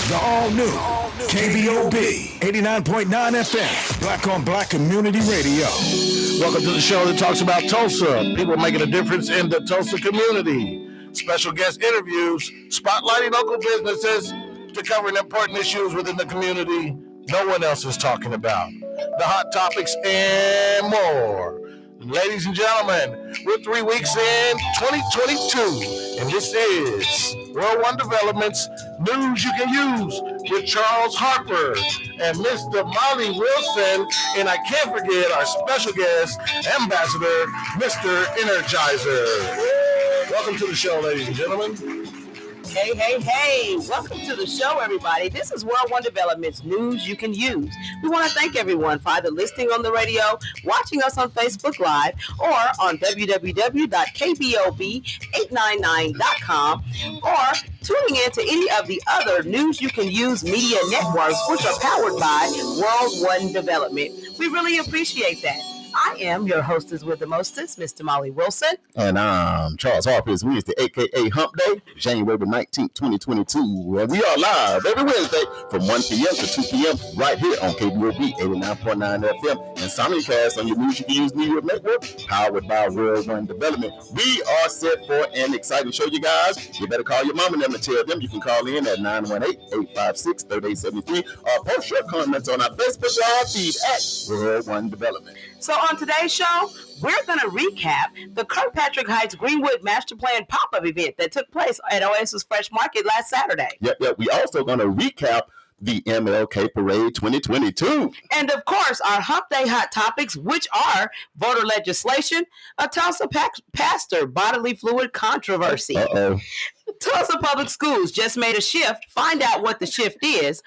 The all-new Kbob 89.9 FM, Black on Black Community Radio. Welcome to the show that talks about Tulsa, people making a difference in the Tulsa community. Special guest interviews, spotlighting local businesses to covering important issues within the community no one else is talking about. The hot topics and more. Ladies and gentlemen, we're 3 weeks in 2022, and this is World One Development's News You Can Use with Charles Harper and Mr. Molly Wilson, and I can't forget our special guest, Ambassador, Mr. Energizer. Welcome to the show, ladies and gentlemen. Hey. Welcome to the show, everybody. This is World One Development's News You Can Use. We want to thank everyone for either listening on the radio, watching us on Facebook Live, or on www.kbob899.com, or tuning in to any of the other News You Can Use media networks, which are powered by World One Development. We really appreciate that. I am your hostess with the mostest, Mr. Molly Wilson. And I'm Charles Harper. It's Wednesday, a.k.a. Hump Day, January 19th, 2022. And we are live every Wednesday from 1 p.m. to 2 p.m. right here on Kbob 89.9 FM and simulcast on your News You Can Use Media Network, powered by World One Development. We are set for an exciting show, you guys. You better call your mom and them and tell them you can call in at 918-856-3873 or post your comments on our Facebook Live feed at World One Development. So on today's show, we're going to recap the Kirkpatrick Heights Greenwood Master Plan pop-up event that took place at Oasis Fresh Market last Saturday. Yep. We also going to recap the MLK Parade 2022. And of course, our Hump Day hot topics, which are voter legislation, a Tulsa pastor bodily fluid controversy. Tulsa Public Schools just made a shift. Find out what the shift is.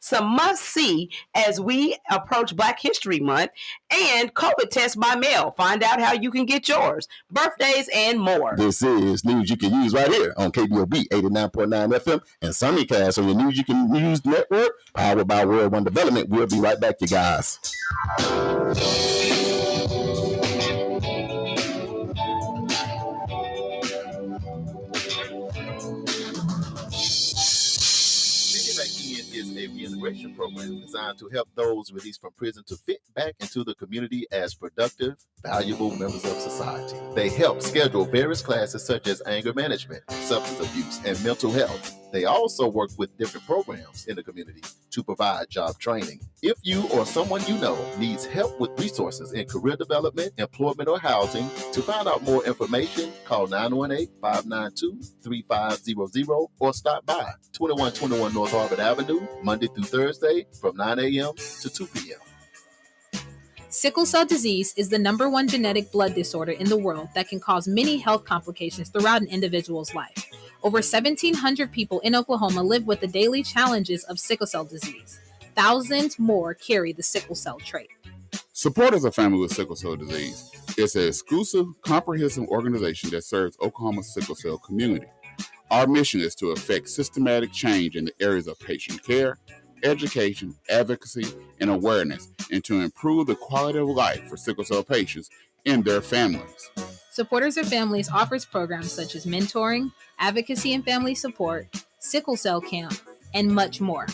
Some must-see as we approach Black History Month, and COVID test by mail. Find out how you can get yours, birthdays, and more. This is News You Can Use right here on KBOB 89.9 FM and simulcast on your News You Can Use network, powered by World One Development. We'll be right back, you guys. Is a reintegration program designed to help those released from prison to fit back into the community as productive, valuable members of society. They help schedule various classes such as anger management, substance abuse, and mental health. They also work with different programs in the community to provide job training. If you or someone you know needs help with resources in career development, employment, or housing, to find out more information, call 918-592-3500 or stop by 2121 North Harvard Avenue, Monday through Thursday from 9 a.m. to 2 p.m. Sickle cell disease is the number one genetic blood disorder in the world that can cause many health complications throughout an individual's life. Over 1,700 people in Oklahoma live with the daily challenges of sickle cell disease. Thousands more carry the sickle cell trait. Supporters of Family with Sickle Cell Disease. It's an exclusive, comprehensive organization that serves Oklahoma's sickle cell community. Our mission is to effect systematic change in the areas of patient care, education, advocacy, and awareness, and to improve the quality of life for sickle cell patients and their families. Supporters of Families offers programs such as mentoring, advocacy and family support, sickle cell camp, and much more.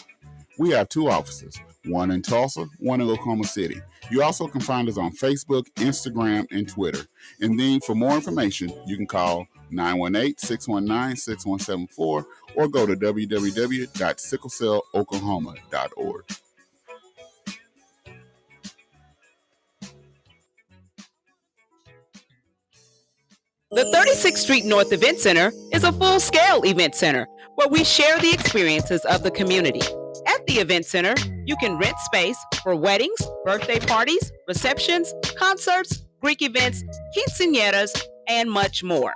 We have 2 offices, one in Tulsa, one in Oklahoma City. You also can find us on Facebook, Instagram, and Twitter. And then for more information, you can call 918-619-6174 or go to www.sicklecelloklahoma.org. The 36th Street North Event Center is a full-scale event center where we share the experiences of the community. At the event center, you can rent space for weddings, birthday parties, receptions, concerts, Greek events, quinceañeras, and much more.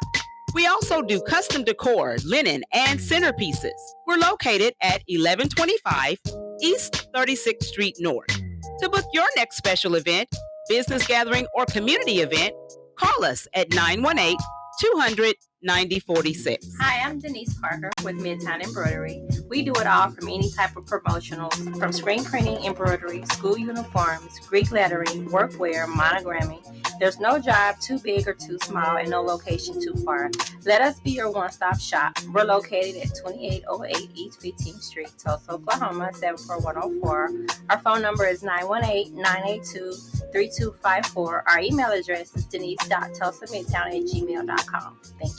We also do custom decor, linen, and centerpieces. We're located at 1125 East 36th Street North. To book your next special event, business gathering, or community event, call us at 918-200 9046. Hi, I'm Denise Parker with Midtown Embroidery. We do it all from any type of promotionals, from screen printing, embroidery, school uniforms, Greek lettering, workwear, monogramming. There's no job too big or too small and no location too far. Let us be your one-stop shop. We're located at 2808 East 15th Street, Tulsa, Oklahoma, 74104. Our phone number is 918-982-3254. Our email address is denise.tulsamidtown@gmail.com. Thank you.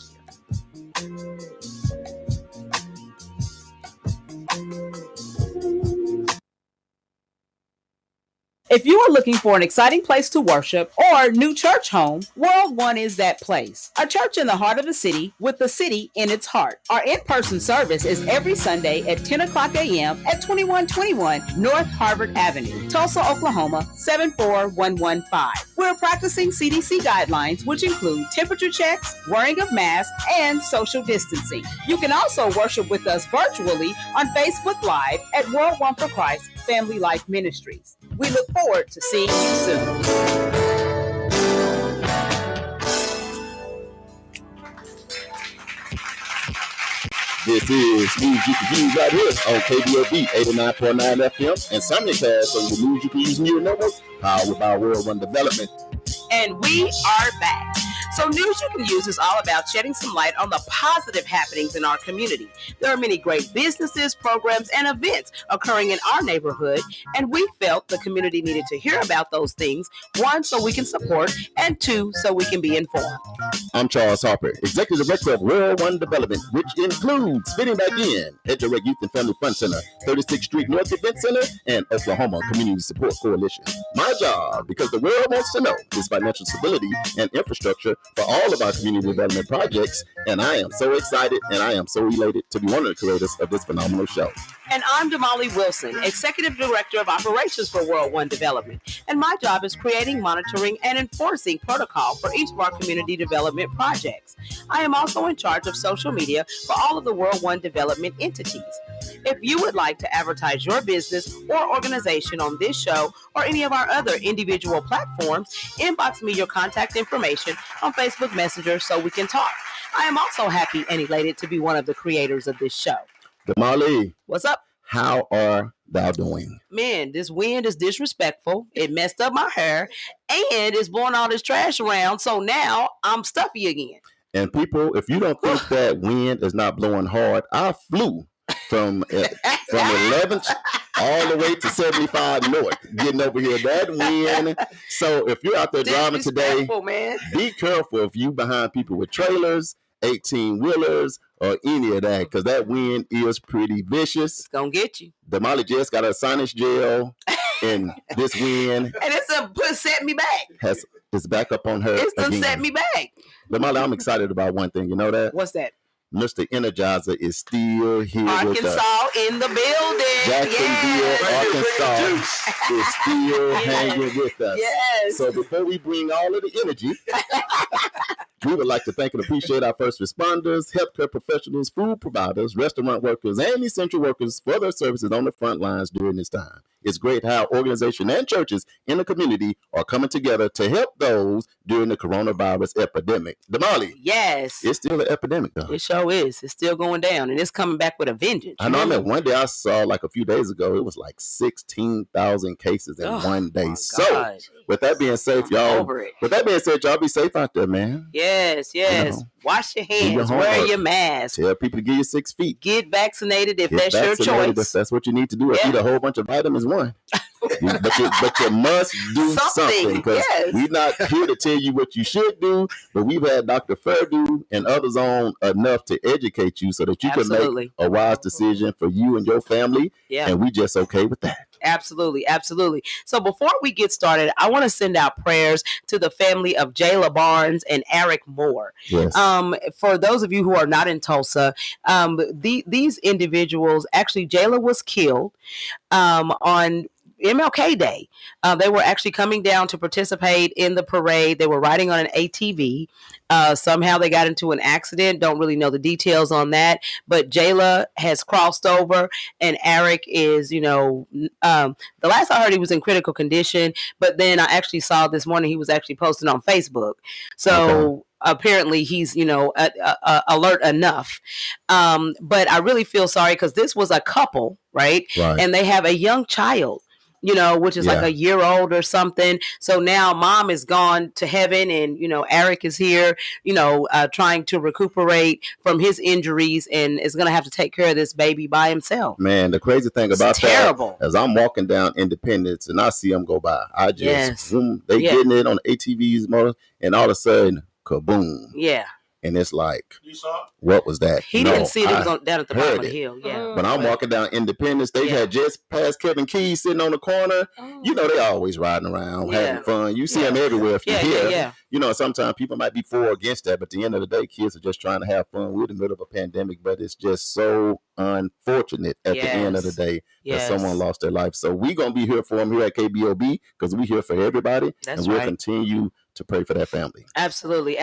If you are looking for an exciting place to worship or a new church home, World One is that place. A church in the heart of the city with the city in its heart. Our in-person service is every Sunday at 10 o'clock a.m. at 2121 North Harvard Avenue, Tulsa, Oklahoma, 74115. We're practicing CDC guidelines, which include temperature checks, wearing of masks, and social distancing. You can also worship with us virtually on Facebook Live at World One for Christ Family Life Ministries. We look forward to seeing you soon. This is News You Can Use right here on Kbob 89.9 FM and simulcast on the News You Can Use in your networks, powered by World One Development. And we are back. So News You Can Use is all about shedding some light on the positive happenings in our community. There are many great businesses, programs, and events occurring in our neighborhood, and we felt the community needed to hear about those things, one, so we can support, and two, so we can be informed. I'm Charles Harper, Executive Director of World One Development, which includes Fitting Back In, Direct Youth and Family Fund Center, 36th Street North Event Center, and Oklahoma Community Support Coalition. My job, because the world wants to know, is financial stability and infrastructure for all of our community development projects, and I am so excited and I am so elated to be one of the creators of this phenomenal show. And I'm Damali Wilson, Executive Director of Operations for World One Development. And my job is creating, monitoring, and enforcing protocol for each of our community development projects. I am also in charge of social media for all of the World One Development entities. If you would like to advertise your business or organization on this show or any of our other individual platforms, inbox me your contact information on Facebook Messenger so we can talk. I am also happy and elated to be one of the creators of this show. Damali, what's up? How are thou doing? Man, this wind is disrespectful. It messed up my hair and it's blowing all this trash around. So now I'm stuffy again. And people, if you don't think that wind is not blowing hard, I flew from 11th all the way to 75 North, getting over here. That wind. So if you're out there driving today, man, be careful if you behind people with trailers, 18-wheelers, or any of that, because that wind is pretty vicious. It's going to get you. Damali just got a sinus gel in this wind. And it's set me back. It's back up on her. It's done set me back. Damali, I'm excited about one thing. You know that? What's that? Mr. Energizer is still here with us. Arkansas in the building. Jacksonville, Arkansas is still hanging with us. Yes. So before we bring all of the energy, we would like to thank and appreciate our first responders, healthcare professionals, food providers, restaurant workers, and essential workers for their services on the front lines during this time. It's great how organizations and churches in the community are coming together to help those during the coronavirus epidemic. Damali. Yes. It's still an epidemic, though. It sure is. It's still going down, and it's coming back with a vengeance. I know that one day I saw, like a few days ago, it was like 16,000 cases in one day. So, with that being said, y'all, be safe out there, man. Yes. You know, wash your hands, wear your mask. Tell people to give you 6 feet. Get vaccinated if that's your choice. If that's what you need to do. Eat a whole bunch of vitamins, one. but you must do something, because we're not here to tell you what you should do, but we've had Dr. Fairdew and others on enough to educate you so that you can make a wise decision for you and your family, and we just okay with that. Absolutely. So before we get started, I want to send out prayers to the family of Jayla Barnes and Eric Moore. Yes. For those of you who are not in Tulsa, these individuals, actually Jayla was killed on MLK Day. They were actually coming down to participate in the parade. They were riding on an ATV. Somehow they got into an accident. Don't really know the details on that. But Jayla has crossed over, and Eric is, the last I heard he was in critical condition. But then I actually saw this morning he was actually posting on Facebook. So apparently he's, alert enough. But I really feel sorry because this was a couple, right? And they have a young child, which is like a year old or something. So now mom is gone to heaven, and, Eric is here, trying to recuperate from his injuries and is going to have to take care of this baby by himself. Man, the crazy thing about that, as I'm walking down Independence and I see them go by, I just, getting it on the ATVs, motor, and all of a sudden, kaboom. Yeah. And it's like, you saw it? What was that? He didn't see it. It was down at the bottom of the hill. Yeah. But I'm walking down Independence. They had just passed Kevin Keys sitting on the corner. They always riding around, having fun. You see them everywhere if you're here. Sometimes people might be for or against that, but at the end of the day, kids are just trying to have fun. We're in the middle of a pandemic, but it's just so unfortunate at the end of the day that someone lost their life. So we're going to be here for them here at KBOB because we're here for everybody. And we'll continue to pray for that family. Absolutely.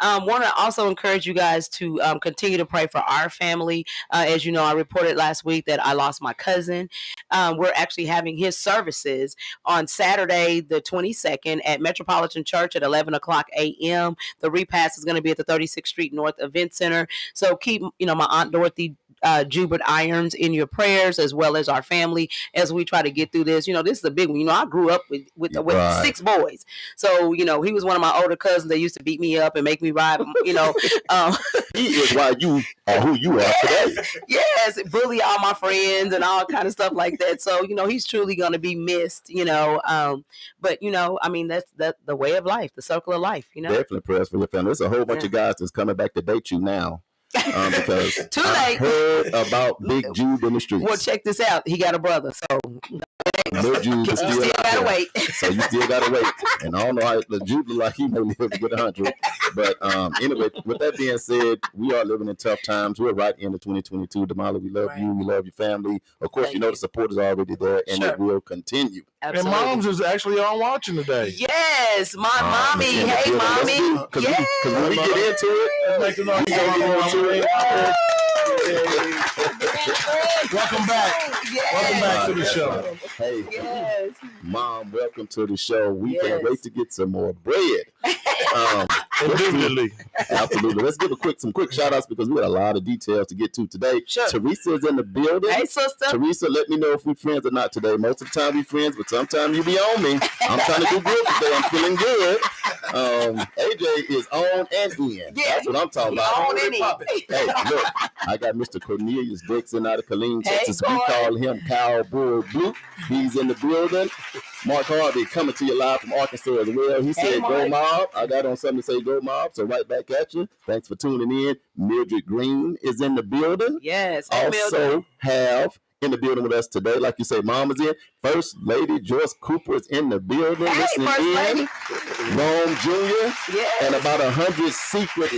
Want to also encourage you guys to continue to pray for our family. As you know, I reported last week that I lost my cousin. We're actually having his services on Saturday, the 22nd at Metropolitan Church at 11 o'clock a.m. The repast is going to be at the 36th Street North Event Center. So keep, my Aunt Dorothy Jubert Irons in your prayers, as well as our family, as we try to get through this. This is a big one. I grew up with 6 boys. So, he was one of my older cousins that used to beat me up and make me ride, He is why you are who you are today. Yes, bully all my friends and all kind of stuff like that. So, he's truly going to be missed, but, that's the way of life, the circle of life, Definitely prayers for your family. There's a whole bunch of guys that's coming back to date you now. Because too late. I heard about Big Jude in the streets. Well, check this out. He got a brother, so Big Jude you still gotta wait. So you still gotta wait. And I don't know how the Jude look like he may live to get 100. But anyway, with that being said, we are living in tough times. We're right into 2022. Damala, we love you. We love your family. Of course, the support is already there, and it will continue. Absolutely. And Mom's is actually on watching today. Yes, my mommy. Hey, mommy. Because when we get into it, welcome back. Yes. Welcome back to the show. Hey, Mom, welcome to the show. We can't wait to get some more bread. Absolutely. Let's give some quick shout outs because we got a lot of details to get to today. Sure. Teresa is in the building. Hey, sister. Teresa, let me know if we're friends or not today. Most of the time we friends, but sometimes you be on me. I'm trying to do good today. I'm feeling good. AJ is on and in. Yeah, that's what I'm talking about. On and in. Hey, look, I got Mr. Cornelius Dixon out of Killeen, Texas. We call him Cowboy Blue. He's in the building. Mark Harvey coming to you live from Arkansas as well. He said, "Go Mob." I got on something to say, "Go Mob." So right back at you. Thanks for tuning in. Mildred Green is in the building. Yes. Also Mildred. have in the building with us today, like you say, Mom is in. First Lady Joyce Cooper is in the building. Hey, listening First in. Lady. Rome Jr. Yes. And about 100 secret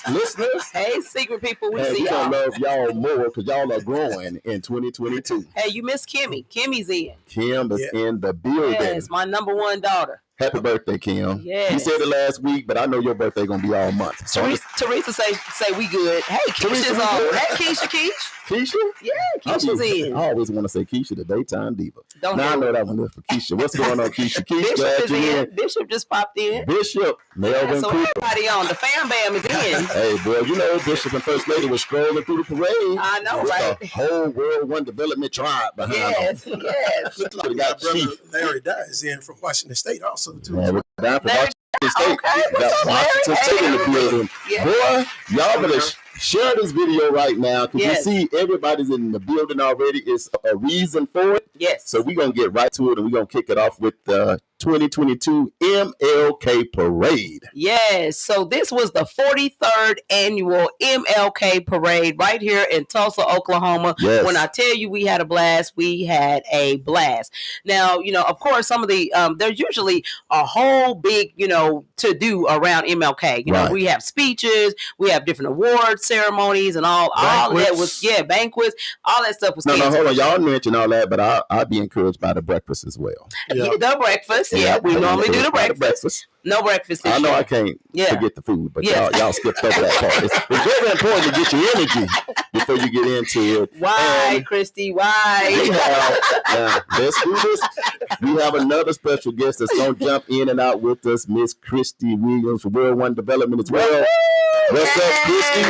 listeners. Hey, secret people, we see we y'all. gonna love y'all more because y'all are growing in 2022. Hey, you miss Kimmy. Kimmy's in. Kim is in the building. Yes, my number 1 daughter. Happy birthday, Kim. Yes. You said it last week, but I know your birthday gonna be all month. So Teresa say we good. Hey, Keisha's Teresa, on. Hey, Keisha. Keisha? Yeah, Keisha's in. I always want to say Keisha, the daytime diva. Don't now I do know it. that one is for Keisha. What's going on, Keisha? Keisha, Bishop glad is you're in. Bishop just popped in. Bishop, Melvin So Cooper. everybody on. The fam bam is in. Hey, boy, Bishop and First Lady was strolling through the parade. I know, with right? The whole World One Development Tribe behind them. Yes. We got brother Chief. Larry Dyes in from Washington State also too. Yeah, we're down for Washington State. Okay, We got what's up, Washington Larry? State in the building. Yeah. Boy, y'all better share this video right now because Yes. you see everybody's in the building already. It's a reason for it. Yes. So we're going to get right to it and we're going to kick it off with 2022 MLK Parade. Yes. So this was the 43rd annual MLK Parade right here in Tulsa, Oklahoma. Yes. When I tell you we had a blast, we had a blast. Now, of course, some of the, there's usually a whole big, to do around MLK. Right. We have speeches, we have different award ceremonies and all that was, banquets, all that stuff was canceled. No, hold on. Y'all mentioned all that, but I'll be encouraged by the breakfast as well. Yeah. The breakfast. Yeah, we normally do the breakfast. No breakfast this I know year. I can't forget the food, but y'all skipped over that part. It's very important to get your energy before you get into it. Why, Christy? Why? Let's do this. We have another special guest that's going to jump in and out with us, Miss Christy Williams from World One Development as well. What's up, Christy?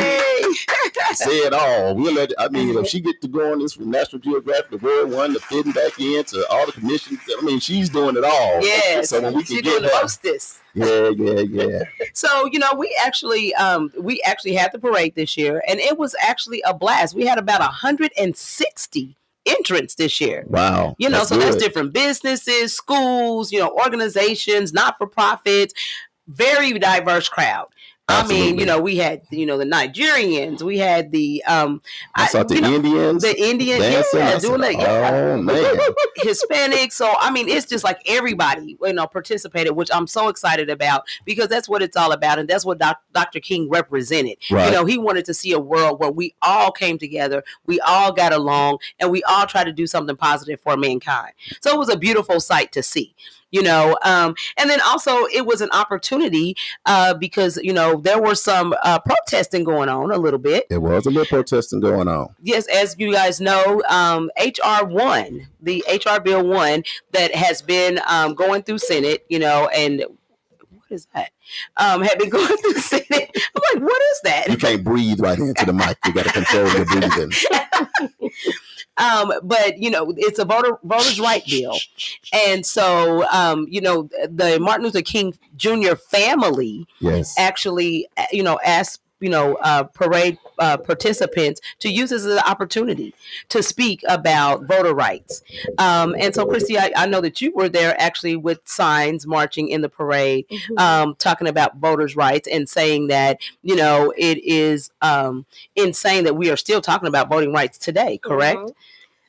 Say it all. If she get to go on this from National Geographic to World One to fitting back into all the commissions, she's doing it all. Yes. So when we can get the hostess. Yeah. So, we actually had the parade this year, and it was actually a blast. We had about 160 entrants this year. Wow. That's different businesses, schools, organizations, not-for-profits, very diverse crowd. Absolutely. We had, the Nigerians, we had the, I saw the Indians. The Indians, doing that. Oh, man. Hispanic. So, it's just like everybody, participated, which I'm so excited about because that's what it's all about. And that's what Dr. King represented. Right. He wanted to see a world where we all came together, we all got along, and we all tried to do something positive for mankind. So it was a beautiful sight to see. And then also it was an opportunity because, there was some protesting going on a little bit. It was a little protesting going on. Yes, as you guys know, HR 1, the HR Bill 1 that has been going through Senate, and what is that? Had been going through Senate. I'm like, what is that? You can't breathe right into the mic. You got to control your breathing. But it's a voters' right bill, and so the Martin Luther King Jr. family actually asked parade participants to use this as an opportunity to speak about voter rights. And so, Christy, I know that you were there actually with signs marching in the parade, talking about voters' rights and saying that, it is insane that we are still talking about voting rights today, correct? Mm-hmm.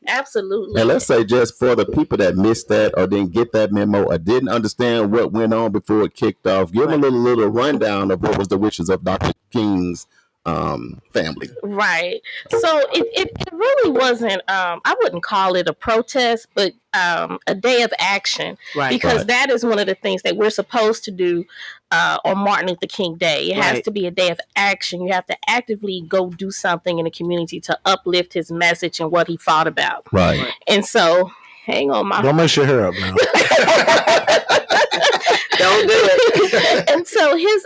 Absolutely. And let's say just for the people that missed that or didn't get that memo or didn't understand what went on before it kicked off, give them a little rundown of what was the wishes of Dr. King's family. Right. So it really wasn't, I wouldn't call it a protest, but a day of action. Right. Because that is one of the things that we're supposed to do on Martin Luther King Day. It has to be a day of action. You have to actively go do something in the community to uplift his message and what he fought about. Right. And so, hang on, don't mess your hair up now. Don't do it. And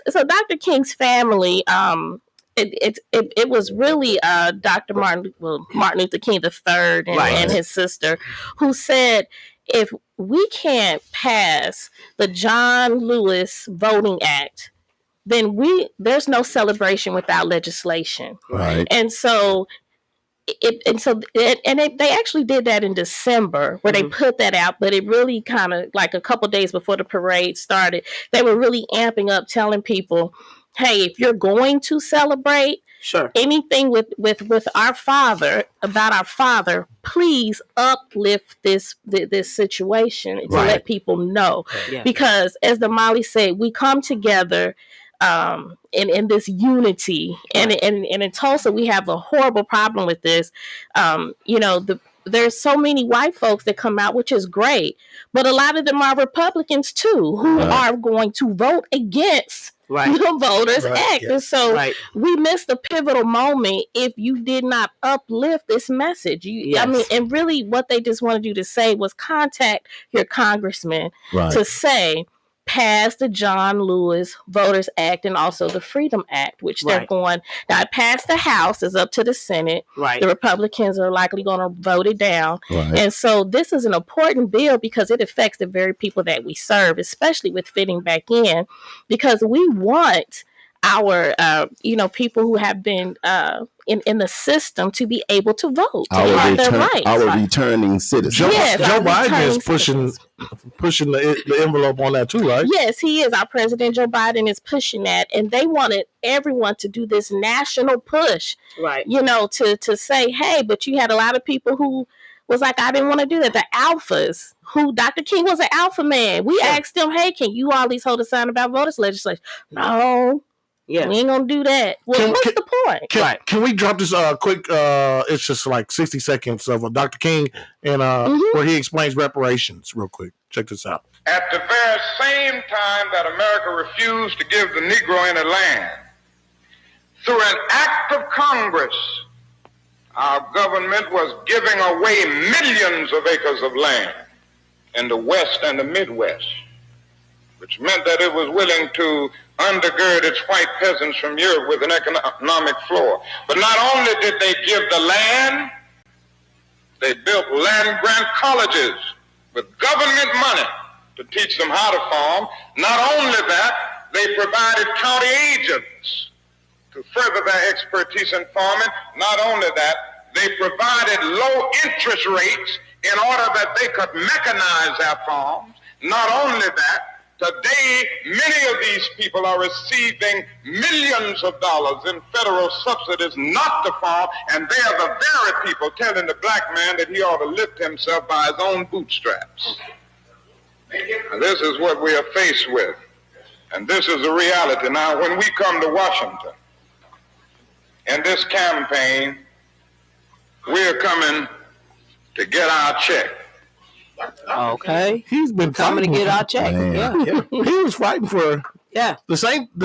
so Dr. King's family, it was really Dr. Martin Luther King III and his sister who said, if we can't pass the John Lewis Voting Act, then there's no celebration without legislation. Right. And so they actually did that in December where they put that out, but it really kind of like a couple days before the parade started, they were really amping up, telling people, hey, if you're going to celebrate anything with our father, about our father, please uplift this situation to let people know. Yeah. Because as the Molly said, we come together in this unity. And in Tulsa, we have a horrible problem with this. There's so many white folks that come out, which is great. But a lot of them are Republicans, too, who are going to vote against the Voters Act. And so we missed the pivotal moment if you did not uplift this message. And really what they just wanted you to say was contact your congressman to say, pass the John Lewis Voters Act and also the Freedom Act, which they're going, now it passed the House, is up to the Senate. The Republicans are likely going to vote it down. And so this is an important bill because it affects the very people that we serve, especially with fitting back in, because we want our people who have been in the system to be able to vote, to have their rights. Our returning citizens. Joe Biden is pushing the envelope on that too, right? Yes, he is. Our president Joe Biden is pushing that, and they wanted everyone to do this national push, right? To say, hey, but you had a lot of people who was like, I didn't want to do that. The alphas, who Dr. King was an alpha man. We asked them, hey, can you all these hold a sign about voters legislation? No. Yeah, we ain't gonna do that. Well, what's the point? Can we drop this quick? It's just like 60 seconds of Dr. King and where he explains reparations real quick. Check this out. At the very same time that America refused to give the Negro any land, through an act of Congress, our government was giving away millions of acres of land in the West and the Midwest, which meant that it was willing to undergird its white peasants from Europe with an economic floor. But not only did they give the land, they built land grant colleges with government money to teach them how to farm. Not only that, they provided county agents to further their expertise in farming. Not only that, they provided low interest rates in order that they could mechanize their farms. Not only that, today, many of these people are receiving millions of dollars in federal subsidies not to farm, and they are the very people telling the black man that he ought to lift himself by his own bootstraps. And this is what we are faced with, and this is the reality. Now, when we come to Washington, in this campaign, we are coming to get our check. Okay, he's been coming to get our check. Yeah. He was fighting for the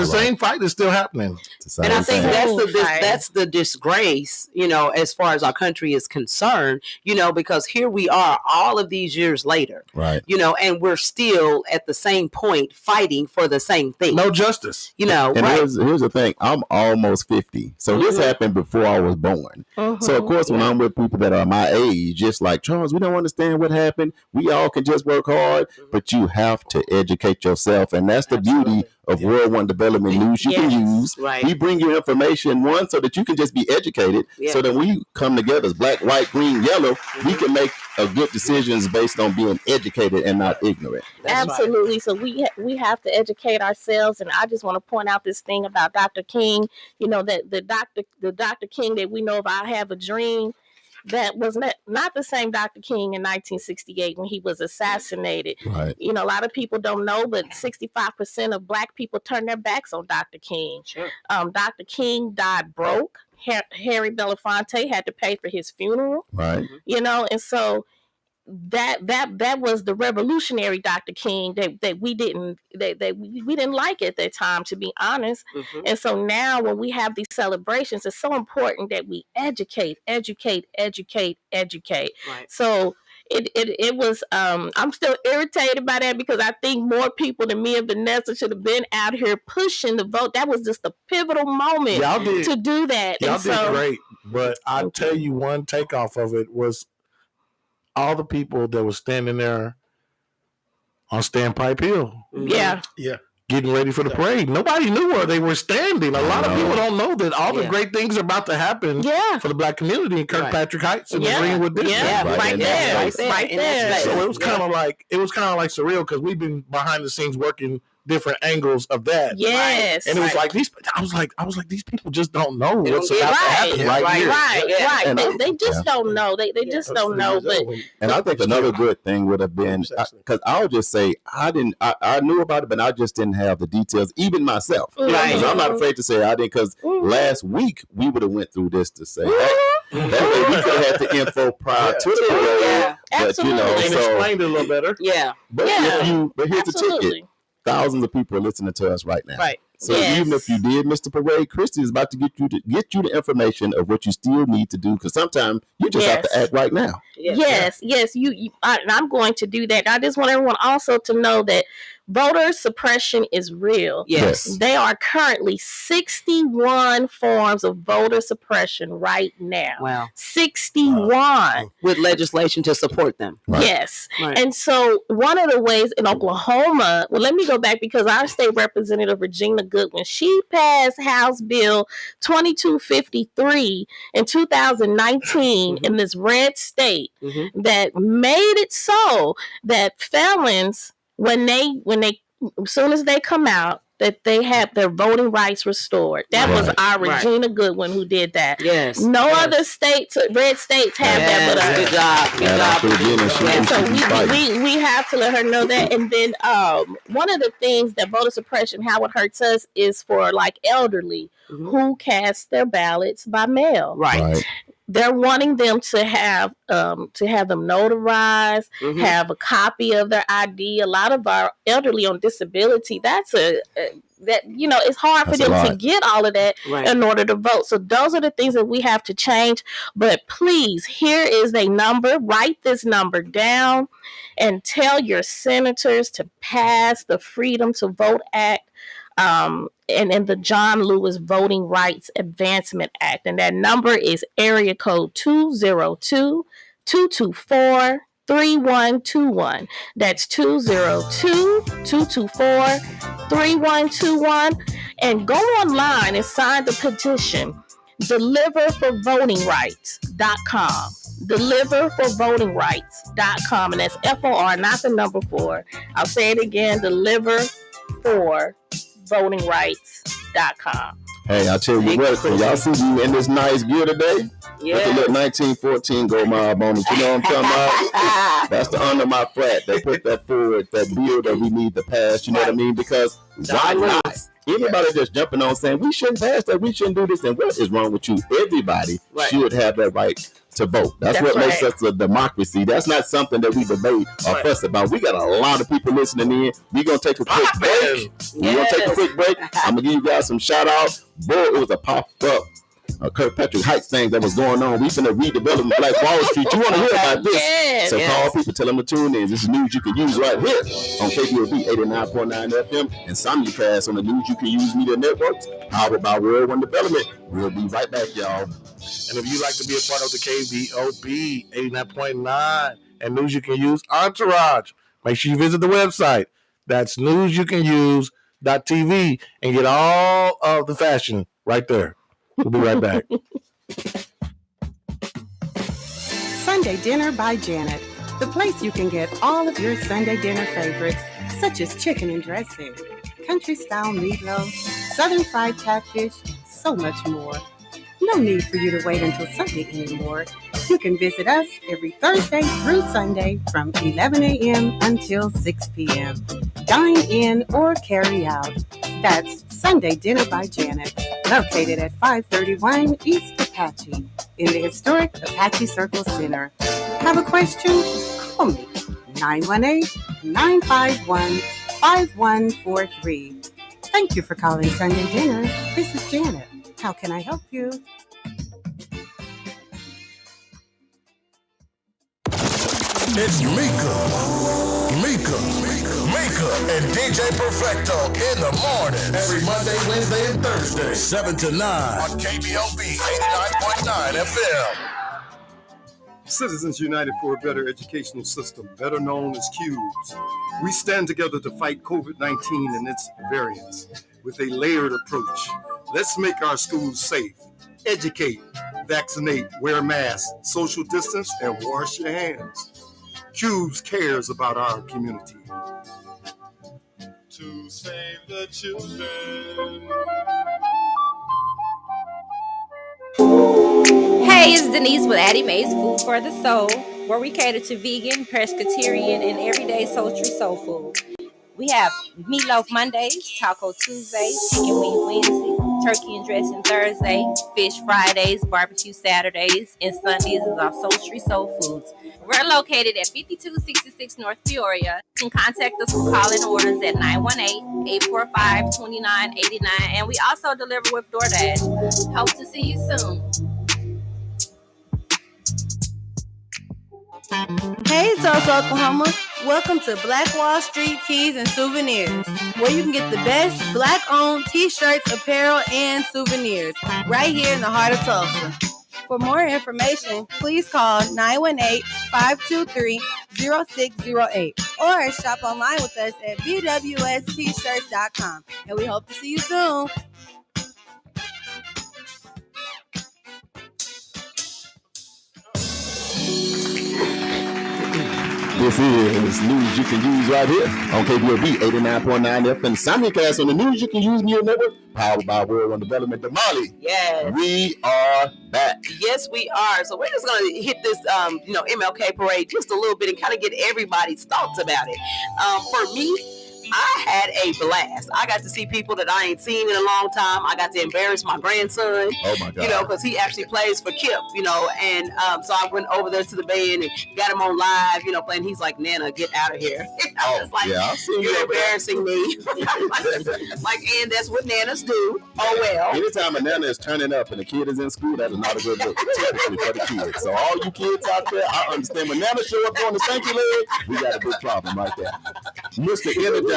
same fight is still happening. And I think that's the disgrace, as far as our country is concerned, because here we are all of these years later, right? And we're still at the same point fighting for the same thing. No justice, And right? here's the thing: I'm almost 50, so this happened before I was born. So of course, when I'm with people that are my age, just like Charles, we don't understand what happened. We all can just work hard, but you have to educate yourself, and that's the beauty of World One Development News. You can use. Right. We bring you information, one, so that you can just be educated. So that when we come together as black, white, green, yellow, we can make good decisions based on being educated and not ignorant. Absolutely. Right. So we have to educate ourselves. And I just want to point out this thing about Dr. King. That the Dr. King that we know of, I Have a Dream. That was not the same Dr. King in 1968 when he was assassinated. Right. A lot of people don't know, but 65% of Black people turned their backs on Dr. King. Sure. Dr. King died broke. Harry Belafonte had to pay for his funeral. Right. And so that was the revolutionary Dr. King that we didn't like at that time, to be honest. And so now when we have these celebrations, it's so important that we educate. Right. So it was I'm still irritated by that, because I think more people than me and Vanessa should have been out here pushing the vote. That was just a pivotal moment to do that. Y'all did great, but I'll tell you one takeoff of it was all the people that were standing there on Standpipe Hill. Yeah. Getting ready for the parade. Nobody knew where they were standing. A lot of people don't know that all the great things are about to happen for the black community in Kirkpatrick Heights and the Greenwood District. Right there. So it was kind of like surreal, because we've been behind the scenes working different angles of that. Yes. And it was like I was like these people just don't know what's about to happen here. Right. They just don't know. They just don't know. But and I think another good thing would have been, because I'll just say I knew about it, but I just didn't have the details, even myself. Because I'm not afraid to say I didn't, because last week we would have went through this to say, hey, that way we could have had the info prior to the parade. Absolutely. But and explained it a little better. But here's the ticket. Thousands of people are listening to us right now. Right. So even if you did miss the parade, Christy is about to get you the information of what you still need to do, because sometimes you just have to act right now. Yes. And I'm going to do that. I just want everyone also to know that voter suppression is real. Yes. There are currently 61 forms of voter suppression right now. Wow. 61. Wow. With legislation to support them. Right. Yes. Right. And so one of the ways in Oklahoma, well, let me go back because our state representative, Regina Goodwin, she passed House Bill 2253 in 2019 in this red state that made it so that felons, when they as soon as they come out, that they have their voting rights restored. That was our Regina Goodwin who did that. Yes. No other states, red states, have that but us. Good job. Good job. And so we have to let her know that. And then one of the things that voter suppression, how it hurts us, is for like elderly who cast their ballots by mail. Right. They're wanting them to have them notarized, have a copy of their ID. A lot of our elderly on disability, it's hard for them to get all of that in order to vote. So those are the things that we have to change. But please, here is a number. Write this number down and tell your senators to pass the Freedom to Vote Act. And the John Lewis Voting Rights Advancement Act. And that number is area code 202-224-3121. That's 202-224-3121. And go online and sign the petition, deliverforvotingrights.com. Deliverforvotingrights.com. And that's FOR, not the number 4. I'll say it again, deliverforvotingrights.com. Hey, I tell you what, y'all see you in this nice gear today? Yeah. With the little 1914 Go Mob on it. You know what I'm talking about? That's the under my flat. They put that forward, that bill that we need to pass. You know what I mean? Because why not? Anybody just jumping on saying we shouldn't pass that, we shouldn't do this, and what is wrong with you? Everybody should have that right to vote. That's what makes us a democracy. That's not something that we debate or fuss about. We got a lot of people listening in. We're going to take a quick break. I'm going to give you guys some shout outs. Boy, it was a pop-up Kirkpatrick Heights thing that was going on. We finna redevelop Black Wall Street. You want to hear about this? Call people, tell them to tune in. This is news you can use right here on KBOB 89.9 FM and simulcast on the News You Can Use Media Networks, powered by World One Development. We'll be right back, y'all. And if you'd like to be a part of the KBOB 89.9 and News You Can Use Entourage, make sure you visit the website. That's newsyoucanuse.tv and get all of the fashion right there. We'll be right back. Sunday Dinner by Janet, the place you can get all of your Sunday dinner favorites, such as chicken and dressing, country-style meatloaf, southern fried catfish, so much more. No need for you to wait until Sunday anymore. You can visit us every Thursday through Sunday from 11 a.m. until 6 p.m. Dine in or carry out. That's Sunday Dinner by Janet, located at 531 East Apache in the historic Apache Circle Center. Have a question? Call me, 918-951-5143. Thank you for calling Sunday Dinner. This is Janet. How can I help you? It's Mika, and DJ Perfecto in the morning. Every Monday, Wednesday, and Thursday, 7 to 9 on KBOB 89.9 FM. Citizens United for a Better Educational System, better known as Qbs. We stand together to fight COVID-19 and its variants with a layered approach. Let's make our schools safe. Educate, vaccinate, wear masks, social distance, and wash your hands. Qbs cares about our community. To save the children. Hey, it's Denise with Addie Mae's Food for the Soul, where we cater to vegan, pescatarian, and everyday sultry soul food. We have meatloaf Mondays, taco Tuesdays, chicken wing Wednesday, turkey and dressing Thursday, fish Fridays, barbecue Saturdays, and Sundays is our sultry soul foods. We're located at 5266 North Peoria. You can contact us for call-in orders at 918-845-2989, and we also deliver with DoorDash. Hope to see you soon. Hey, Tulsa, Oklahoma. Welcome to Black Wall Street Tees and Souvenirs, where you can get the best Black-owned t-shirts, apparel, and souvenirs right here in the heart of Tulsa. For more information, please call 918-523-0608 or shop online with us at bwstshirts.com. And we hope to see you soon. This is news you can use right here on KBOB 89.9 FM. Simulcast on the News You Can Use Media Network, powered by World One Development. Damali, Yes. we are back. Yes, we are. So we're just going to hit this, MLK parade just a little bit and kind of get everybody's thoughts about it. For me, I had a blast. I got to see people that I ain't seen in a long time. I got to embarrass my grandson. Oh my God. Because he actually plays for Kip, and so I went over there to the band and got him on live, playing. He's like, Nana, get out of here. I was like, yeah, I see you're you. embarrassing me. And that's what Nanas do. Oh, well. Anytime a Nana is turning up and the kid is in school, that is not a good look, typically for the kids. So all you kids out there, I understand when Nana show up doing the stanky leg, we got a big problem right there. Mr. Energizer.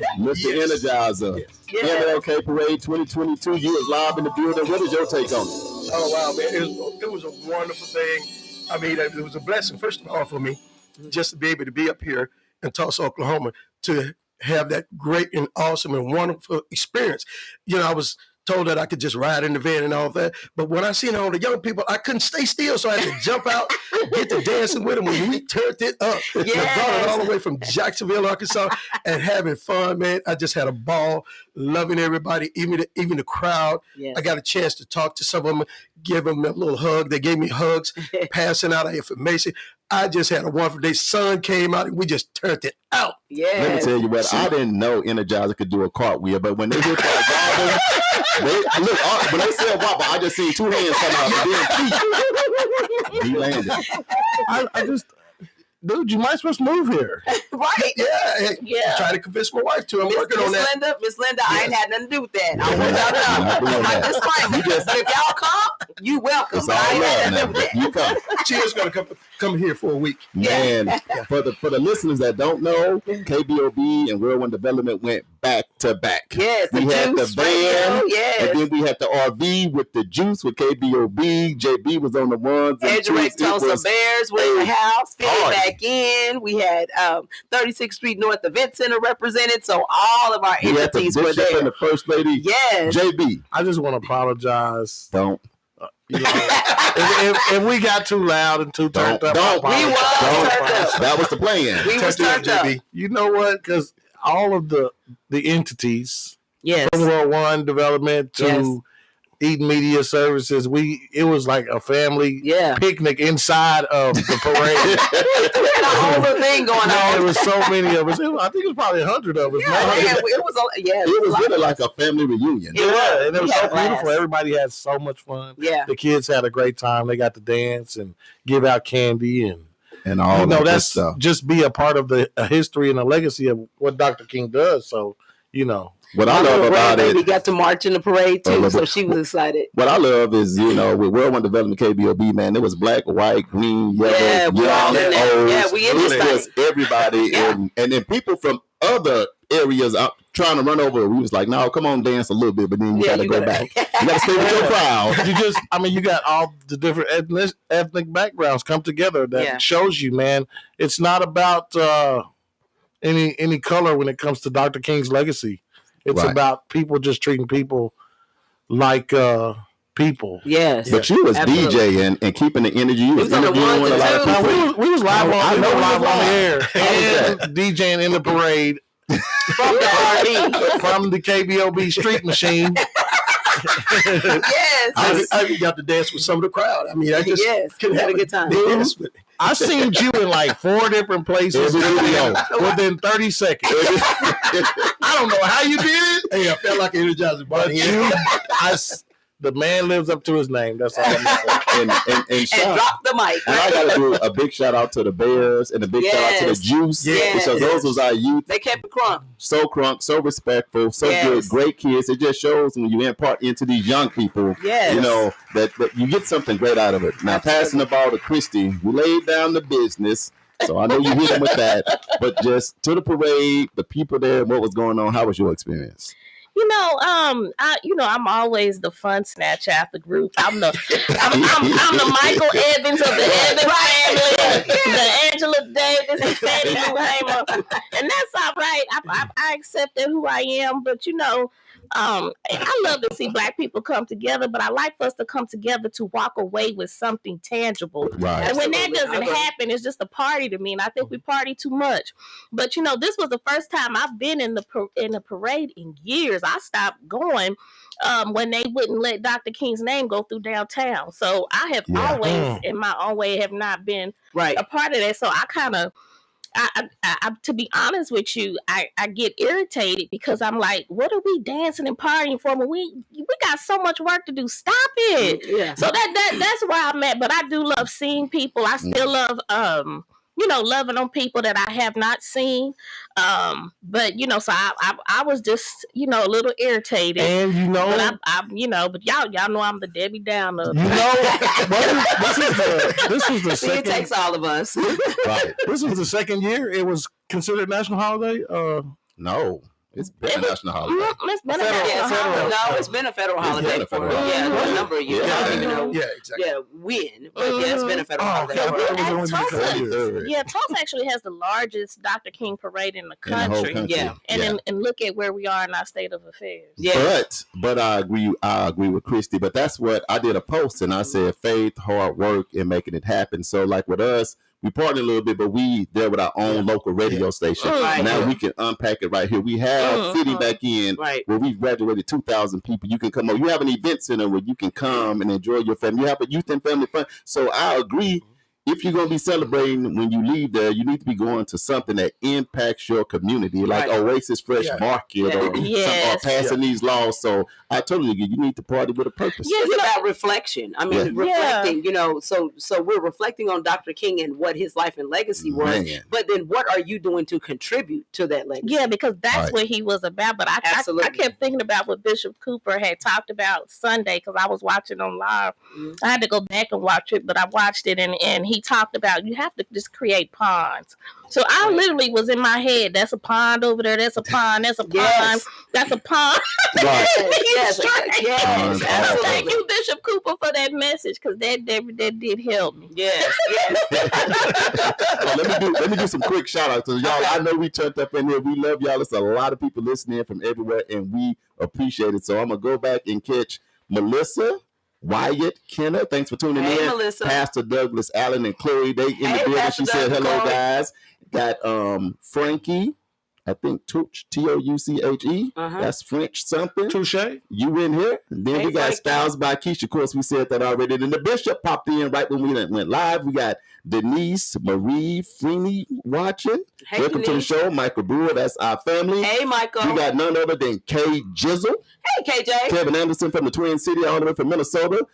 Energizer. Yes. MLK Parade 2022. You was live in the building. What is your take on it? Oh, wow, man. It was a wonderful thing. I mean, it was a blessing, first of all, for me, just to be able to be up here in Tulsa, Oklahoma, to have that great and awesome and wonderful experience. I was told that I could just ride in the van and all that. But when I seen all the young people, I couldn't stay still, so I had to jump out, get to dancing with them. When we turned it up, I brought it all the way from Jacksonville, Arkansas, and having fun, man. I just had a ball, loving everybody, even the crowd. Yes. I got a chance to talk to some of them, give them a little hug. They gave me hugs, passing out information. I just had a wonderful day. Sun came out and we just turned it out. Yeah. Let me tell you what, I didn't know Energizer could do a cartwheel, but when they hit that wobble, when they said wobble, I just seen two hands come out and then feet. He landed. I just, dude, you might as well move here. Right. Yeah. Try to convince my wife to. I'm working on that. Miss Linda, I ain't had nothing to do with that. I want y'all to know. My disclaimer. But if y'all come, you welcome. It's all love now. You come. She is going to come here for a week. Man, for the listeners that don't know, KBOB and World One Development went back to back. Yes, we had the van, yes. And then we had the RV with the juice with KBOB. JB was on the ones and twos. Tulsa Bears were in the house, fitted back in. We had 36th Street North Event Center represented, so all of our entities were there. And the First Lady, yes. JB. I just want to apologize. Don't. If we got too loud and too turned up, that was the plan. We was turned up. You know what? Because all of the entities, yes, from World One Development to Eden Media Services, it was like a family picnic inside of the parade. We had a whole other thing going on. There was so many of us. I think it was probably 100 of us. It was really like a family reunion. And it was so beautiful. Everybody had so much fun. Yeah, the kids had a great time. They got to dance and give out candy and all that that's stuff. Just be a part of the history and the legacy of what Dr. King does. So what I love about it, we got to march in the parade too, so she was excited. What I love is, with World One Development KBOB, man, it was black, white, green, yellow, young, old. Yeah, we in it was everybody, and then people from other areas trying to run over. We was like, no, come on, dance a little bit, but then you gotta go back. You gotta stay with your crowd. You got all the different ethnic backgrounds come together. That shows you, man, it's not about any color when it comes to Dr. King's legacy. It's about people just treating people like people. Yes. But you was DJing and keeping the energy. You was interviewing a lot of people. We was live on the air and DJing in the parade from the RV. From the KBOB street machine. Yes. I got to dance with some of the crowd. I mean, I just couldn't have a good time. I seen you in like 4 different places within 30 seconds. I don't know how you did it. Hey, I felt like an Energizer Bunny. The man lives up to his name. That's all I'm going to say. And drop the mic. And I got to do a big shout out to the Bears and a big shout out to the Juice. Yes. Because those was our youth. They kept it crunk. So crunk, so respectful, so good, great kids. It just shows when you impart into these young people, that you get something great out of it. Now, passing the ball to Christy, we laid down the business. So I know you hit them with that. But just to the parade, the people there, what was going on? How was your experience? I'm always the fun snatcher at the group. I'm the Michael Evans of the Evans family, the Angela Davis, the Fannie Lou Hamer, and that's all right. I accepted who I am, but I love to see Black people come together, but I like for us to come together to walk away with something tangible. Right. And when that doesn't happen, it's just a party to me, and I think we party too much. But this was the first time I've been in the parade in years. I stopped going when they wouldn't let Dr. King's name go through downtown. So I have always, in my own way, have not been a part of that. So I kind of. I to be honest with you, I get irritated because I'm like, what are we dancing and partying for when we got so much work to do? Stop it. Yeah. So that's where I'm at. But I do love seeing people. I still love loving on people that I have not seen. But so I was just a little irritated. And but y'all know I'm the Debbie Downer. This was the second. It takes all of us. Right. This was the second year it was considered national holiday. No. It's been a national holiday. It's been a national holiday. No, it's been a federal holiday for a number of years. I don't even know. Yeah, exactly. Yeah, when? But it's been a federal holiday. Tulsa actually has the largest Dr. King parade in the country. And look at where we are in our state of affairs. Yeah. But I agree with Christy. But that's what I did a post and I said faith, hard work, and making it happen. So like with us, we party a little bit, but we there with our own local radio station. Right. Now we can unpack it right here. We have fitting back in where we've graduated 2,000 people. You can come on. You have an event center where you can come and enjoy your family. You have a youth and family fun. So I agree. If you're going to be celebrating when you leave there, you need to be going to something that impacts your community, like Oasis Fresh Market or passing these laws. So I totally agree. You need to party with a purpose. Yeah, it's about reflection. I mean, reflecting, so we're reflecting on Dr. King and what his life and legacy was. Man. But then what are you doing to contribute to that legacy? Yeah, because that's what he was about. But I kept thinking about what Bishop Cooper had talked about Sunday because I was watching on live. I had to go back and watch it, but I watched it and he talked about you have to just create ponds. So I literally was in my head, that's a pond over there, that's a pond, that's a pond, that's a pond. Right. Yes. Thank you, Bishop Cooper, for that message because that did help me. Yes. Let me do some quick shout outs to y'all. I know we turned up in here. We love y'all. There's a lot of people listening from everywhere and we appreciate it. So I'm gonna go back and catch Melissa, Wyatt, Kenna, thanks for tuning in. Melissa. Pastor Douglas, Allen, and Chloe, they in the building. She said hello, guys. Got Frankie, I think Touche. That's French something. Touche. You in here. And then we got Frankie. Styles by Keisha. Of course, we said that already. Then the Bishop popped in right when we went live. We got Denise, Marie, Freeney watching. Hey, welcome Denise. to the show. Michael Brewer, that's our family. Hey, Michael. We got none other than K Jizzle. Hey, KJ. Kevin Anderson from the Twin City, all the way from Minnesota,